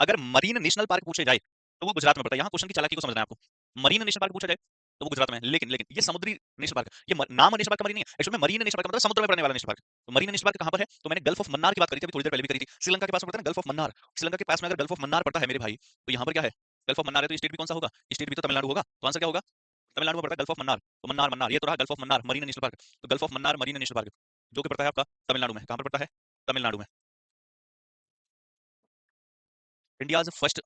Speaker 2: अगर मरीन नेशनल पार्क पूछे जाए तो वो गुजरात में पड़ता है। यहाँ क्वेश्चन की चालाकी को समझना है आपको। मरीन नेशनल पार्क पूछा जाए तो वो गुजरात में है, लेकिन लेकिन ये समुद्री नेशनल पार्क, ये नाम नेशनल पार्क का मरीन नहीं है एक्चुअल में। मरीन नेशनल पार्क का मतलब समुद्र में पड़ने वाला नेशनल पार्क। तो मरीन नेशनल पार्क कहां पर है? तो मैंने गल्फ ऑफ मन्नार की बात करी थी अभी थोड़ी देर पहले भी करी थी। श्रीलंका के पास में पड़ता है ना गल्फ ऑफ मन्नार, श्रीलंका के पास में अगर गल्फ ऑफ मन्नार पड़ता है मेरे भाई, तो यहाँ पर क्या है? गल्फ ऑफ मन्नार है, तो स्टेट भी कौन सा होगा? स्टेट भी तो तमिलनाडु होगा। तो आंसर क्या होगा? तमिलनाडु में पड़ता है गल्फ ऑफ मन्नार। तो मन्नार, मन्नार ये तो रहा gulf of Mannar marine national park. तो gulf of Mannar marine national park जो कि पड़ता है आपका तमिलनाडु में। कहां पर पड़ता है? तमिलनाडु में। India's first,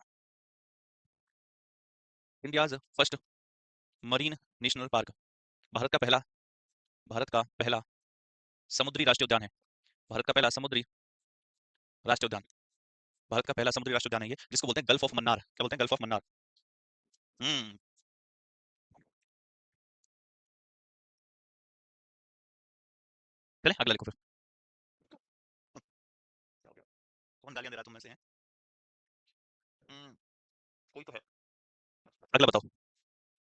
Speaker 2: India's first marine national park, Bharat का पहला, भारत का पहला समुद्री राष्ट्रीय उद्यान है, भारत का पहला समुद्री राष्ट्रीय उद्यान, भारत का पहला समुद्री राष्ट्रीय उद्यान है ये, जिसको बोलते हैं गल्फ ऑफ मन्नार। क्या बोलते हैं? Gulf of Mannar. हम्म। चले अगला लिखो फिर। क्या हो गया? कौन गालियां दे रहा है तुम में से है? हम्म, कोई तो है। अगला बताओ,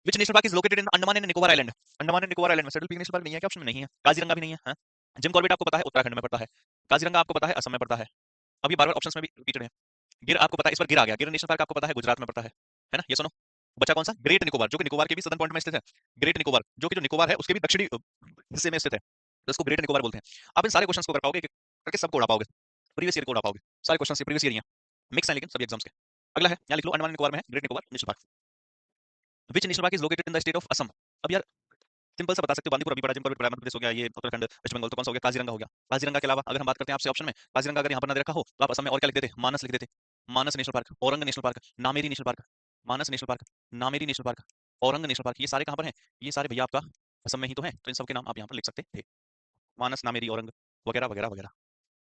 Speaker 2: विच national park is located in Andaman and Nicobar island? Andaman and Nicobar island में सेडल पीक नेशनल पार्क नहीं है क्या? ऑप्शन में नहीं है। काजीरंगा भी नहीं है, हाँ? जिम कॉर्बेट आपको पता है उत्तराखंड में पड़ता है, काजीरंगा आपको पता है असम में पड़ता है। अभी बार बार ऑप्शंस में भी रिपीटेड है। गिर आपको पता है, इस पर गिर आ गया, गिर नेशनल पार्क आपको पता है गुजरात में पड़ता है ना? ये सुनो, बचा कौन सा? ग्रेट निकोबार, जो कि निकोबार के भी सदर्न पॉइंट में स्थित है। ग्रेट निकोबार जो कि जो निकोबार है उसके भी दक्षिणी हिस्से में स्थित है, तो इसको ग्रेट निकोबार बोलते हैं। आप इन सारे क्वेश्चंस को कर पाओगे करके, सबको उड़ा पाओगे, प्रीवियस ईयर को उड़ा पाओगे। सारे क्वेश्चंस ये प्रीवियस ईयर ही हैं, मिक्स हैं लेकिन सभी एग्जाम्स के। अगला है, यहाँ लिख लो, अंडमान निकोबार में है great Nicobar national park. Which national park is located in the state of Assam? अब यार सिंपल सा बता सकते हो, बांदीपुर अभी पड़ा, जिम कॉर्बेट पड़ा, मध्य प्रदेश हो गया, ये उत्तराखंड, वेस्ट बंगाल, तो कौन सा हो गया? काजीरंगा हो गया। काजीरंगा के अलावा अगर हम बात करते हैं आपसे ऑप्शन में, काजीरंगा अगर यहाँ पर ना दे रखा हो तो आप असम में और क्या लिख देते? मानस लिख देते। Manas national park, Orang national park, Nameri national park, Manas national park, Nameri national park, Orang national park, ये सारे कहाँ पर हैं? ये सारे भैया आपका असम में ही तो हैं, तो इन सब के नाम आप यहाँ पर लिख सकते थे। मानस, नामेरी, औरंग वगैरह वगैरह वगैरह।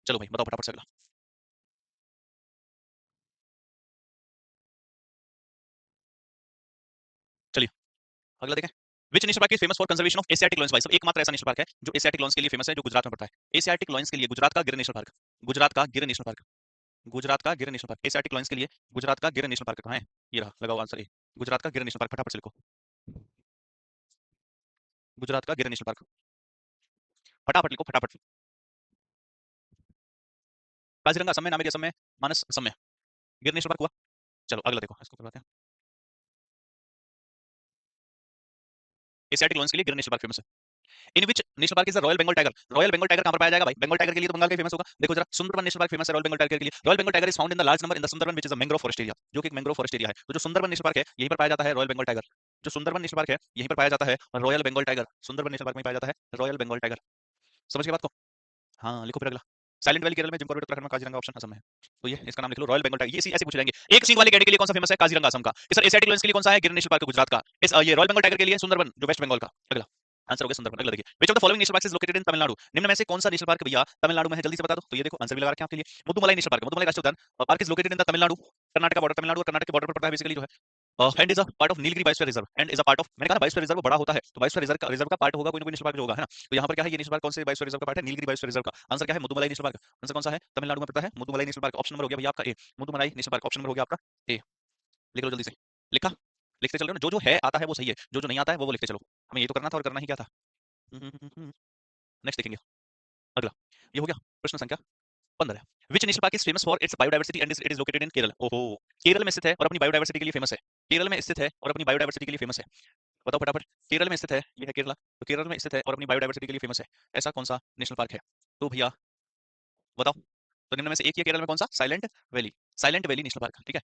Speaker 2: चलो भाई बताओ फटाफट से अगला। चलिए अगला देखें। विच national park is famous for conservation of Asiatic lions? भाई सब एकमात्र ऐसा नेशनल पार्क है जो एशियाटिक लॉयंस के लिए फेमस है, जो गुजरात में पड़ता है। एशियाटिक लॉयंस के लिए गुजरात का गिर नेशनल पार्क, गुजरात का गिर नेशनल पार्क, गुजरात का गिर नेशनल पार्क, एशियाटिक लॉयंस के लिए गुजरात का गिर नेशनल पार्क कहाँ है? ये रहा, लगाओ आंसर ए। गुजरात का गिर नेशनल पार्क, फटाफट से लिखो। गुजरात का गिर नेशनल पार्क, फटाफट लिखो फटाफट। काजीरंगा असम में, नामेरी असम में, मानस असम में, गिर नेशनल पार्क हुआ। चलो अगला देखो, इसको करवाते हैं। एशियाटिक लॉयंस के लिए गिर नेशनल पार्क फेमस है। In which national park is the royal Bengal tiger? Royal Bengal tiger कहां पर पाया जाएगा भाई? बंगाल टाइगर के लिए तो बंगाल का फेमस होगा। देखो जरा, सुंदरबन नेशनल पार्क फेमस है रॉयल बंगाल टाइगर के लिए। Royal Bengal tiger is found in the large number in the Sundarban which is a mangrove forest area, जो कि एक मैंग्रोव फॉरेस्ट एरिया है। तो जो सुंदरबन नेशनल पार्क है यहीं पर पाया जाता है रॉयल बंगाल टाइगर। जो सुंदरबन नेशनल पार्क है यहीं पर पाया जाता है royal Bengal tiger. Sundarban national park में पाया जाता है रॉयल बंगाल टाइगर। समझ गए बात को? हाँ लिखो फिर अगला। साइलेंट वैली केरल में, जिम कॉर्बेट उत्तराखंड में, काजीरंगा ऑप्शन असम में है। तो ये इसका नाम लिख लो रॉयल बंगाल टाइगर। ये ऐसे पूछ लेंगे, एक सींग वाले गैंडे के लिए कौन सा फेमस है? काजीरंगा असम का। कि सर एशियाटिक लॉयंस के लिए कौन सा है? गिर नेशनल पार्क गुजरात का। इस ये रॉयल बंगाल टाइगर के लिए सुंदरबन जो वेस्ट बंगाल का। अगला आंसर हो गया सुंदरबन। अगला देखिए, which of the following national park is located इन तमिलनाडु? निम्न में से कौन सा नेशनल पार्क भैया तमिलनाडु में है? जल्दी से बता दो। तो ये देखो आंसर भी लगा रखे हैं आपके लिए, मुद्दुमलाई नेशनल पार्क, मुद्दुमलाई राष्ट्रीय उद्यान। Park is located in the Tamil Nadu, Karnataka border, Tamil Nadu और कर्नाटक के बॉर्डर पर पड़ता है बेसिकली जो है। And is a part of Nilgiri biosphere reserve, and is a part of, मैंने कहा ना बायोस्फीयर रिजर्व बड़ा होता है, तो बायोस्फीयर रिजर्व का पार्ट होगा कोई ना कोई नेशनल पार्क जो होगा, है ना? तो यहाँ पर क्या है? ये नेशनल पार्क कौन से बायोस्फीयर रिजर्व का पार्ट है? नीलगिरी बायोस्फीयर रिजर्व का। आंसर क्या है? Mudumalai national park. आंसर कौन सा है? तमिलनाडु में पड़ता है Mudumalai national park. Option number हो गया भैया आपका A, Mudumalai national park. Option number हो गया आपका ए। लिख लो जल्दी से। लिखा? लिखते चलो ना, जो जो है आता है वो सही है, जो जो नहीं आता है वो लिखते चलो। हमें ये तो करना था, और करना ही क्या था। नेक्स्ट देखेंगे अगला। ये हो गया प्रश्न संख्या 15। विच national park is famous for its biodiversity and it is located इन केरल? ओहो, केरल में स्थित है और अपनी बायोडायवर्सिटी के लिए फेमस है। केरल में स्थित है और अपनी बायोडायवर्सिटी के लिए फेमस है। बताओ फटाफट। केरल में स्थित है, ये है केरला, तो केरल में स्थित है और अपनी बायोडायवर्सिटी के लिए फेमस है। ऐसा कौन सा नेशनल पार्क है? तो भैया बताओ। तो निम्न में से एक ही है केरल में, कौन सा? Silent valley. Silent valley national park, ठीक है।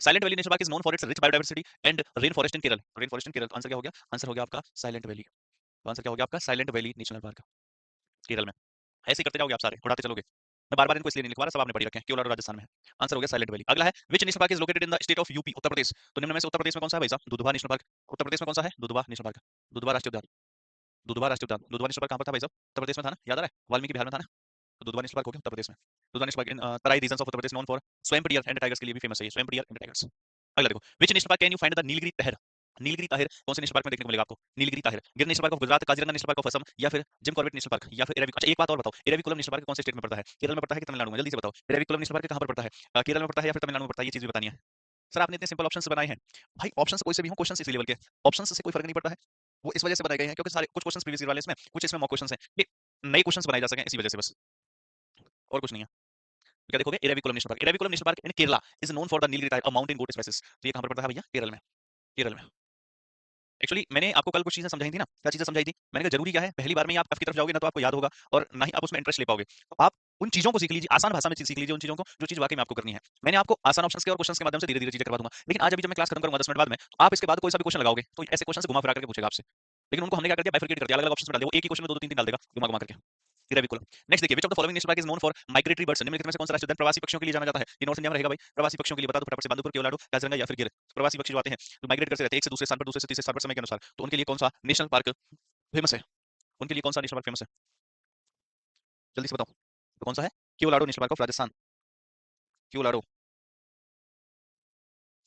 Speaker 2: Silent valley national park is known for it's rich biodiversity and rain forest in Kerala. Rain forest in Kerala, answer क्या हो गया? आंसर हो गया आपका साइलेंट वैली। तो आंसर क्या हो गया आपका? Silent valley national park, Kerala में। ऐसे ही करते जाओगे आप, सारे उड़ाते चलोगे। मैं बार बार इनको इसलिए नहीं लिखवा रहा, सब आपने पढ़ी रखे हैं, केवल और राजस्थान में है। आंसर हो गया साइलेंट वैली। अगला है, which national park is located in the state of UP? Uttar Pradesh. तो निम्न में से उत्तर प्रदेश में कौन सा है भाई साहब? Dudhwa national park. उत्तर प्रदेश में कौन सा है? दुधवा नेशनल पार्क, दुधवा राष्ट्रीय उद्यान। दुधवा राष्ट्रीय उद्यान, दुधवा नेशनल पार्क कहाँ पर था भाई साहब? उत्तर प्रदेश में था ना, याद आ रहा है? वाल्मीकि बिहार में था ना? तो दुधवा नेशनल पार्क हो गया उत्तर प्रदेश में। Dudhwa national park in Terai region of Uttar Pradesh, known for swamp deer and tigers के लिए भी फेमस है ये, स्वयं डियर एंड टाइगर्स। अगला देखो, विच national park can you find the Nilgiri तहर? नीलगिरी ताहिर कौन से नेशनल पार्क में देखने को मिलेगा आपको? नीलगिरी ताहिर, गिर national park of Gujarat, Kaziranga national park of Assam, या फिर जिम कॉर्बेट नेशनल पार्क, या फिर एराविकुलम। अच्छा एक बात और बताओ, एराविकुलम नेशनल पार्क कौन से स्टेट में पड़ता है? केरल में पड़ता है कि तमिलनाडु में? जल्दी से बताओ, एराविकुलम नेशनल पार्क कहाँ पर पड़ता है? केरल में पड़ता है या फिर तमिलनाडु में पड़ता है? ये चीज भी बतानी है। सर आपने इतने सिंपल ऑप्शंस बनाए हैं भाई, ऑप्शंस कोई से भी हो, क्वेश्चंस इसी लेवल के, ऑप्शंस से कोई फर्क नहीं पड़ता है। वो इस वजह से बनाए गए हैं क्योंकि सारे कुछ क्वेश्चंस प्रीवियस ईयर वाले इसमें, कुछ इसमें मॉक क्वेश्चंस हैं, ये नए क्वेश्चंस बनाए जा सकें इसी वजह से बस, और कुछ नहीं है। तो क्या देखोगे? Eravikulam national park, Eravikulam national park in Kerala is known for the Nilgiri tiger, a mountain goat species. तो ये कहां पर पड़ता है भैया? केरल में, केरल में। एक्चुअली मैंने आपको कल कुछ चीजें समझाई थी ना, क्या चीजें समझाई थी? मैंने कहा जरूरी क्या है, पहली बार में ही आप टफ की तरफ जाओगे ना तो आपको याद होगा, और ना ही आप उसमें इंटरेस्ट ले पाओगे। तो आप उन चीजों को सीख लीजिए, आसान भाषा में सीख लीजिए उन चीजों को जो चीज वाकई में आपको करनी है। मैंने आपको आसान ऑप्शंस के और क्वेश्चंस के माध्यम से धीरे धीरे चीजें करवा दूंगा, लेकिन आज अभी जब मैं क्लास खत्म करूंगा 10 मिनट बाद में, तो आप इसके बाद कोई सा भी क्वेश्चन लगाओगे तो ऐसे क्वेश्चन घुमा फिरा करके पूछेगा आपसे। लेकिन उनको हमने क्या कर दिया? बाइफरकेट कर दिया, अलग अलग ऑप्शन में डाल दिया, वो एक ही क्वेश्चन में दो दो तीन तीन डाल देगा घुमा घुमा करके। इरेविकुलम। नेक्स्ट देखिए, which of the following national park is known for migratory birds? निम्नलिखित में से कौन सा राष्ट्रीय उद्यान प्रवासी पक्षियों के लिए जाना जाता है? ये नॉर्थ इंडिया में रहेगा भाई, प्रवासी पक्षियों के लिए बता दो फटाफट से। बांदीपुर, केवलाडू, काजीरंगा या फिर गिर? प्रवासी पक्षी जो आते हैं, जो माइग्रेट करते रहते हैं एक से दूसरे स्थान पर, दूसरे से तीसरे स्थान पर समय के अनुसार, तो उनके लिए कौन सा नेशनल पार्क फेमस है? उनके लिए कौन सा नेशनल पार्क फेमस है? जल्दी से बताओ, तो कौन सा है? Keoladeo national park of Rajasthan, Keoladeo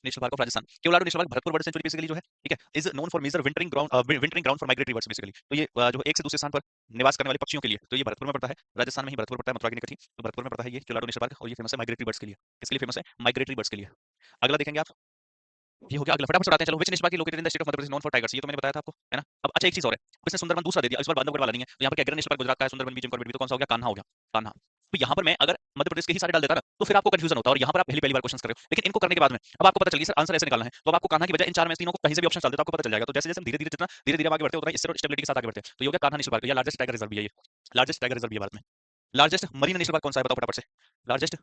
Speaker 2: national park of Rajasthan. Keoladeo national park Bharatpur bird sanctuary basically जो है, ठीक है, is known for major wintering ground for migratory birds basically. तो ये जो एक से दूसरे स्थान पर निवास करने वाले पक्षियों के लिए, तो ये भरतपुर में पड़ता है, राजस्थान में ही भरतपुर पड़ता है, मथुरा की निकट ही, तो भरतपुर में पड़ता है ये केवलाडो नेशनल पार्क, और ये फेमस है माइग्रेटरी बर्ड्स के लिए। किसके लिए फेमस है? माइग्रेटरी बर्ड्स के लिए। अगला देखेंगे आप, ये हो गया अगला, फटाफट से उड़ाते हैं चलो। विच national park is located in the state of Madhya Pradesh, known for tigers? ये तो मैंने बताया था आपको, है ना? अब अच्छा एक चीज और है, अब इसने सुंदरबन दूसरा दे दिया, इस बार बांधवगढ़ वाला नहीं है, तो यहाँ पर क्या गिर नेशनल पार्क गुजरात का है, सुंदरबन भी, जिम कॉर्बेट भी, तो कौन सा हो गया? कान्हा हो गया, कान्हा। तो यहाँ पर मैं अगर मध्य प्रदेश के ही सारे डाल देता ना तो फिर आपको कंफ्यूजन होता, और यहाँ पर आप पहली पहली बार क्वेश्चन कर रहे हो, लेकिन इनको करने के बाद में अब आपको पता चल गया सर आंसर ऐसे निकालना है, तो अब आपको कान्हा की बजाय इन चार में से तीनों को कहीं से भी ऑप्शन डाल देता, आपको पता चल जाएगा। तो जैसे जैसे हम धीरे धीरे जितना धीरे धीरे आगे बढ़ते हैं उतना इससे स्टेबिलिटी के साथ आगे बढ़ते हैं। तो ये हो गया कान्हा नेशनल पार्क, या लार्जेस्ट टाइगर रिजर्व भी है ये, लार्जेस्ट टाइगर रिजर्व भी है भारत में। लार्जेस्ट मरीन नेशनल पार्क कौन सा है? बताओ फटाफट से। लार्जेस्ट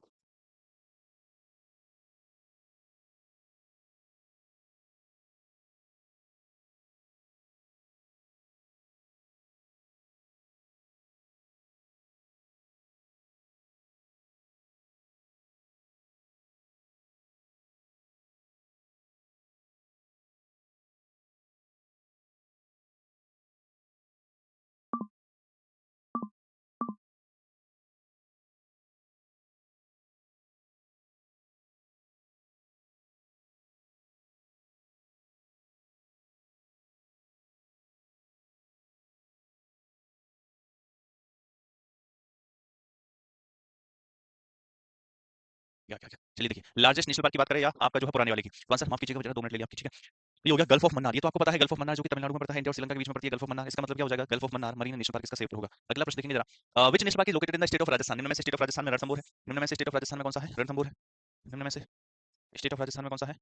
Speaker 2: क्या चलिए देखिए, लार्जेस्ट नेशनल पार्क की बात करें या आपका जो है पुराने वाले की, तो आंसर माफ कीजिएगा मुझे 2 मिनट ले लिया आपकी, ठीक है। तो ये हो गया गल्फ ऑफ मन्नार, ये तो आपको पता है गल्फ ऑफ मन्नार जो कि तमिलनाडु में पड़ता है, इंडिया और श्रीलंका के बीच में पड़ती है गल्फ ऑफ मन्नार, इसका मतलब क्या हो जाएगा gulf of Mannar marine national park इसका सेफ होगा। अगला प्रश्न देखेंगे जरा, which national park is located in the state of Rajasthan, निम्न में से स्टेट ऑफ राजस्थान में रणथंभौर है, निम्न में से स्टेट ऑफ राजस्थान में कौन सा है, रणथंभौर है, निम्न में से स्टेट ऑफ राजस्थान में कौन सा है,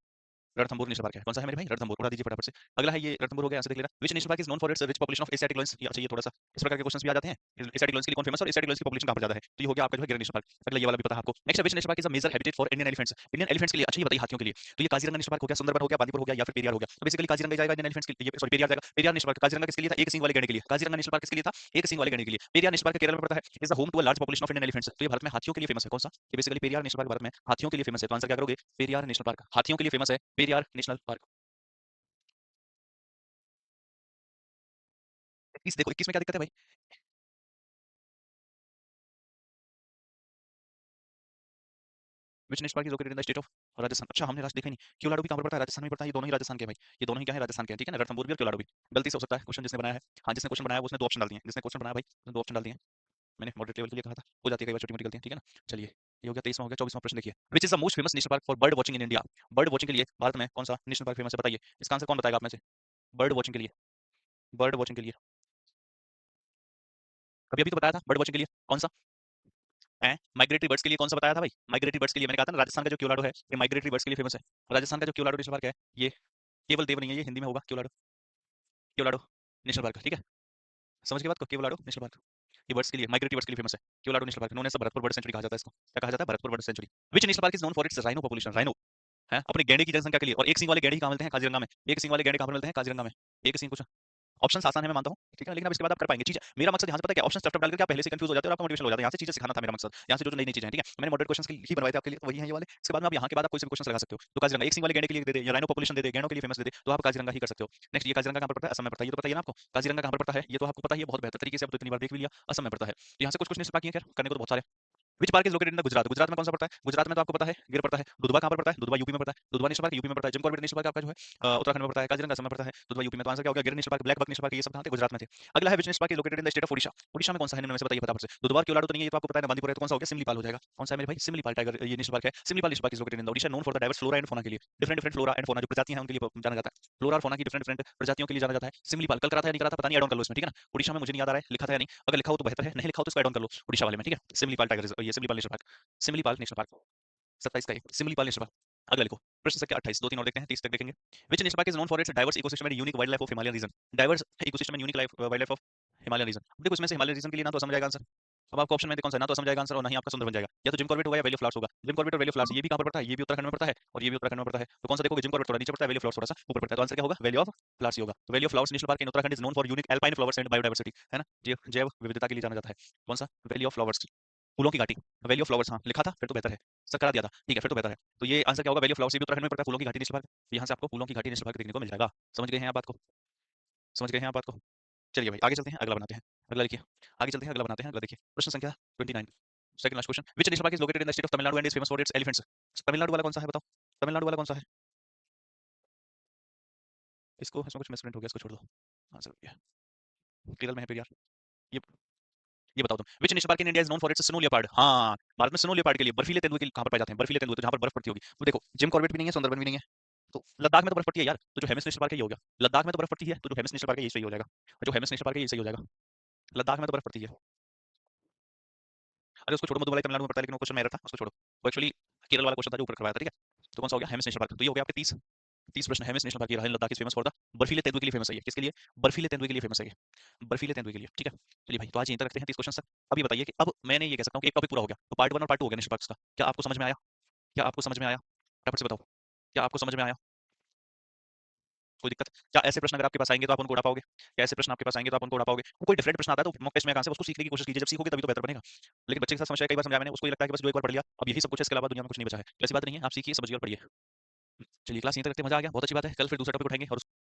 Speaker 2: रणथंभौर नेशनल पार्क है। कौन सा है मेरे भाई, रणथंभौर, उड़ा दीजिए फटाफट से। अगला है ये रणथंभौर हो गया, आंसर देख लेना। Which national park is known for it's rich population of Asiatic Lions, ये अच्छा ये थोड़ा सा इस प्रकार के क्वेश्चंस भी आ जाते हैं, एशियाटिक लायंस के लिए कौन फेमस है और एशियाटिक लायंस की पॉपुलेशन कहां पर ज्यादा है, तो ये हो गया आपका जो है गिर नेशनल पार्क। अगला ये वाला भी पता है आपको। Next which national park is a major habitat for Indian elephants, Indian elephants के लिए, अच्छा ये बताइए हाथियों के लिए, तो ये काजीरंगा नेशनल पार्क हो गया, सुंदरबन हो गया, बांदीपुर हो गया या फिर पेरियार हो गया। तो बेसिकली काजीरंगा ही जाएगा इंडियन एलिफेंट्स के लिए, सॉरी पेरियार जाएगा। पेरियार नेशनल पार्क काजीरंगा किसके लिए था, एक सींग वाले गैंडे के लिए, काजीरंगा नेशनल पार्क किसके लिए था, एक सींग वाले गैंडे के लिए। पेरियार नेशनल पार्क केरल में पड़ता है, is the home to a large population of Indian elephants, तो ये भारत में हाथियों के लिए फेमस है। कौन सा, ये basically Periyar national park Bharat में हाथियों के लिए फेमस है, तो आंसर क्या करोगे, पेरियार नेशनल पार्क हाथियों के लिए फेमस है, पेरियार नेशनल पार्क। 21 देखो, 21 में क्या दिक्कत है भाई, which national park is located in the state of Rajasthan, अच्छा हमने लास्ट देखा ही नहीं, क्योलाडू भी कहां पर पड़ता है, राजस्थान में पड़ता है, ये दोनों ही राजस्थान के हैं भाई, ये दोनों ही क्या है राजस्थान के हैं, ठीक है ना, रणथंभौर भी और क्योलाडू भी। गलती से हो सकता है क्वेश्चन जिसने बनाया है, हाँ जिसने क्वेश्चन बनाया है उसने 2 ऑप्शन डाल दिए हैं, जिसने क्वेश्चन बनाया भाई उसने 2 ऑप्शन डाल दिए हैं, मैंने मॉडरेट लेवल के लिए कहा था, हो जाती है कई बार छोटी-मोटी गलतियां, ठीक है ना। चलिए ये हो गया 23वां, हो गया 24वां प्रश्न देखिए, which is the most famous national park for bird watching in India, bird watching के लिए भारत में कौन सा नेशनल पार्क फेमस है, बताइए इसका आंसर कौन बताएगा आप में से, बर्ड वाचिंग के लिए, बर्ड वाचिंग के लिए, अभी अभी तो बताया था बर्ड वाचिंग के लिए कौन सा है, माइग्रेटरी बर्ड्स के लिए कौन सा बताया था भाई, माइग्रेटरी बर्ड्स के लिए मैंने कहा था ना, राजस्थान का जो क्योलाडो है ये माइग्रेटरी बर्ड्स के लिए फेमस है, राजस्थान का जो क्योलाडो नेशनल पार्क है ये केवल देव नहीं है, ये हिंदी में होगा क्योलाडो, क्योलाडो नेशनल पार्क, ठीक है, समझ के बात को, क्योलाडो नेशनल पार्क ये बर्ड्स के लिए, माइग्रेटरी बर्ड्स के लिए फेमस है, Keoladeo national park, known as the Bharatpur bird sanctuary कहा जाता है इसको, क्या कहा जाता है, Bharatpur bird sanctuary. Which national park is known for its rhino population, rhino है अपने गैंडे की जनसंख्या के लिए, और एक सिंग वाले गैंडे ही कहां मिलते हैं, काजीरंगा में, एक सिंग वाले गैंडे कहां पर मिलते हैं, काजीरंगा में, एक सिंग कुछ ऑप्शन आसान है मैं मानता हूं, ठीक है, लेकिन अब इसके बाद आप कर पाएंगे चीज, मेरा मकसद यहाँ से पता है क्या, ऑप्शन टफ डाल करके आप पहले से कंफ्यूज हो जाते हो और आपका मोटिवेशन हो जाता है, यहाँ से चीजें सिखाना था मेरा मकसद, यहाँ से जो नई नई चीजें हैं, ठीक है, मैंने मॉडरेट क्वेश्चंस ही बनवाए थे आपके लिए, तो वही है ये वाले, इसके बाद में आप यहाँ के बाद आप कोई से क्वेश्चन लगा सकते हो, तो काजीरंगा एक सिंग वाले गैंडे के लिए दे दे या राइनो पॉपुलेशन दे दे, गैंडों के लिए फेमस दे दे, तो आप काजीरंगा ही कर सकते हो। नेक्स्ट ये काजीरंगा कहां पर पड़ता है, असम में पड़ता है, ये तो पता ही है ना आपको, काजीरंगा कहां पर पड़ता है ये तो आपको पता ही है बहुत बेहतर तरीके से, अब तो इतनी बार देख भी लिया, असम में पड़ता है, तो यहाँ से कुछ कुछ नहीं बाकी है, खैर करने को तो बहुत सारे। Which park is located in the Gujarat, Gujarat में कौन सा पड़ता है, गुजरात में तो आपको पता है गिर पड़ता है, दुधवा कहां पर पड़ता है, दुधवा यूपी में पड़ता है, दुधवा नेशनल पार्क यूपी में पड़ता है, जिम कॉर्बेट नेशनल पार्क आपका जो है उत्तराखंड में पड़ता है, काजीरंगा असम में पड़ता है, दुधवा यूपी में, तो आंसर क्या हो गया, Gir national park, black buck national park, ये सब कहां थे, गुजरात में थे। अगला है which national park is located in the state of Odisha, Odisha में कौन सा है, निम्न में से बताइए फटाफट से, दुधवा क्योलाडो तो नहीं है ये तो आपको पता है ना, बांदीपुर है, तो कौन सा हो गया, सिमलीपाल हो जाएगा, कौन सा है मेरे भाई, सिमलीपाल टाइगर ये नेशनल पार्क है, Simlipal national park is located in the Odisha, known for the diverse flora and fauna के लिए, different different flora and fauna जो प्रजातियां हैं उनके लिए जाना जाता है, फ्लोरा और फौना की डिफरेंट डिफरेंट प्रजातियों के लिए जाना जाता है, सिमलीपाल कल करा था या नहीं करा था पता नहीं, ऐड ऑन कर लो इसमें, ठीक है ना, ओडिशा में मुझे नहीं याद आ रहा है लिखा था या नहीं, अगर लिखा हो तो बेहतर है, नहीं लिखा हो तो इसको ऐड ऑन कर लो ओडिशा वाले में, ठीक है, सिमलीपाल टाइगर ये Simlipal national park, Simlipal national park 27 का ये सिमलीपाल नेशनल पार्क। अगला लिखो प्रश्न संख्या 28, 2-3 और देखते हैं, 30 तक देखेंगे। Which national park is known for its diverse ecosystem and unique wild life of Himalayan region, diverse ecosystem and unique wild life of Himalayan region, देखो इसमें से हिमालयन रीजन के लिए ना तो समझ आएगा आंसर, अब आपको ऑप्शन में कौन सा है, ना तो समझ आएगा आंसर और ना ही आपका सुंदर बन जाएगा, या तो जिम कॉर्बेट होगा या वैली ऑफ फ्लावर्स होगा, जिम कॉर्बेट और वैली ऑफ फ्लावर्स ये भी कहां पर पड़ता है, ये भी उत्तराखंड में पड़ता है और ये भी उत्तराखंड में पड़ता है, तो कौन सा देखोगे, जिम कॉर्बेट थोड़ा नीचे पड़ता है, वैली ऑफ फ्लावर्स थोड़ा सा ऊपर पड़ता है, तो आंसर क्या होगा, वैली ऑफ फ्लावर्स ही होगा, तो valley of flowers national park in Uttarakhand is known for unique alpine flowers and biodiversity, है ना, जैव विविधता के लिए जाना जाता है, कौन सा, वैली ऑफ फ्लावर्स, फूलों की घाटी, वैली ऑफ फ्लावर्स, हाँ लिखा था फिर तो बेहतर है, सर करा दिया था, ठीक है फिर तो बेहतर है, तो ये आंसर क्या होगा, वैली ऑफ फ्लावर्स भी उत्तराखंड में पड़ता है, फूलों की घाटी नेशनल पार्क, यहाँ से आपको फूलों की घाटी नेशनल पार्क देखने को मिल जाएगा, समझ गए हैं आप बात को, समझ गए हैं आप बात को, चलिए भाई आगे चलते हैं, अगला बनाते हैं, अगला लिखिए, आगे चलते हैं, अगला बनाते हैं, अगला देखिए प्रश्न संख्या 29, second last question, which national park is located in the state of Tamil Nadu and is famous for its elephants, Tamil Nadu वाला कौन सा है बताओ, तमिलनाडु वाला कौन सा है, इसको इसमें कुछ मिसप्रिंट हो गया, इसको छोड़ दो, आंसर ये केरल में है फिर यार, ये ये बताओ तुम, which national park in India is known for it's snow leopard, हाँ भारत में स्नो लेपर्ड के लिए बर्फीले तेंदुए के लिए कहां पर पाए जाते हैं, बर्फीले तेंदुए तो जहां पर बर्फ पड़ती होगी, तो देखो जिम कॉर्बेट भी नहीं है, सुंदरबन भी नहीं है, तो लद्दाख में तो बर्फ पड़ती है यार, तो जो हेमिस नेशनल पार्क है ये हो गया, लद्दाख में तो बर्फ पड़ती है, तो जो हेमिस नेशनल पार्क है ये सही हो जाएगा, और जो हेमिस नेशनल पार्क है ये सही हो जाएगा, लद्दाख में तो बर्फ पड़ती है, अरे उसको छोड़ो, मधुबलाई तमिलनाडु में पड़ता है, लेकिन वो क्वेश्चन मेरा था उसको छोड़ो, वो एक्चुअली केरल वाला क्वेश्चन था जो ऊपर करवाया था, ठीक है, तो कौन सा हो गया, हेमिस नेशनल पार्क, तो ये हो गया आपके 30 30 प्रश्न, हेमिस नेशनल पार्क ये रहा, Ladakh is famous for the बर्फीले तेंदुए के लिए फेमस है, ये किसके लिए, बर्फीले तेंदुए के लिए फेमस है ये, बर्फीले तेंदुए के लिए, ठीक है। चलिए भाई तो आज यहीं तक रखते हैं 30 क्वेश्चन तक, अब ये बताइए कि अब मैंने ये कह सकता हूँ कि एक टॉपिक पूरा हो गया, तो पार्ट 1 और पार्ट 2 हो गया नेशनल पार्क्स का, क्या आपको समझ में आया, क्या आपको समझ में आया, फटाफट से बताओ, क्या आपको समझ में आया, कोई दिक्कत, क्या ऐसे प्रश्न अगर आपके पास आएंगे तो आप उनको उड़ा पाओगे, क्या ऐसे प्रश्न आपके पास आएंगे तो आप उनको उड़ा पाओगे, कोई डिफरेंट प्रश्न आता है तो मॉक टेस्ट में आंसर उसको सीखने की कोशिश कीजिए, जब सीखोगे तभी तो बेहतर बनेगा, लेकिन बच्चे के साथ समस्या कई बार समझाया मैंने, उसको ये लगता है कि बस जो एक बार पढ़ लिया अब यही सब कुछ है, इसके अलावा दुनिया में कुछ नहीं बचा है, तो ऐसी बात नहीं है, आप सीखिए समझिए और पढ़िए। चलिए क्लास यहीं तक रखते हैं, मजा आ गया, बहुत अच्छी बात है, कल फिर दूसरा टॉपिक उठाएंगे और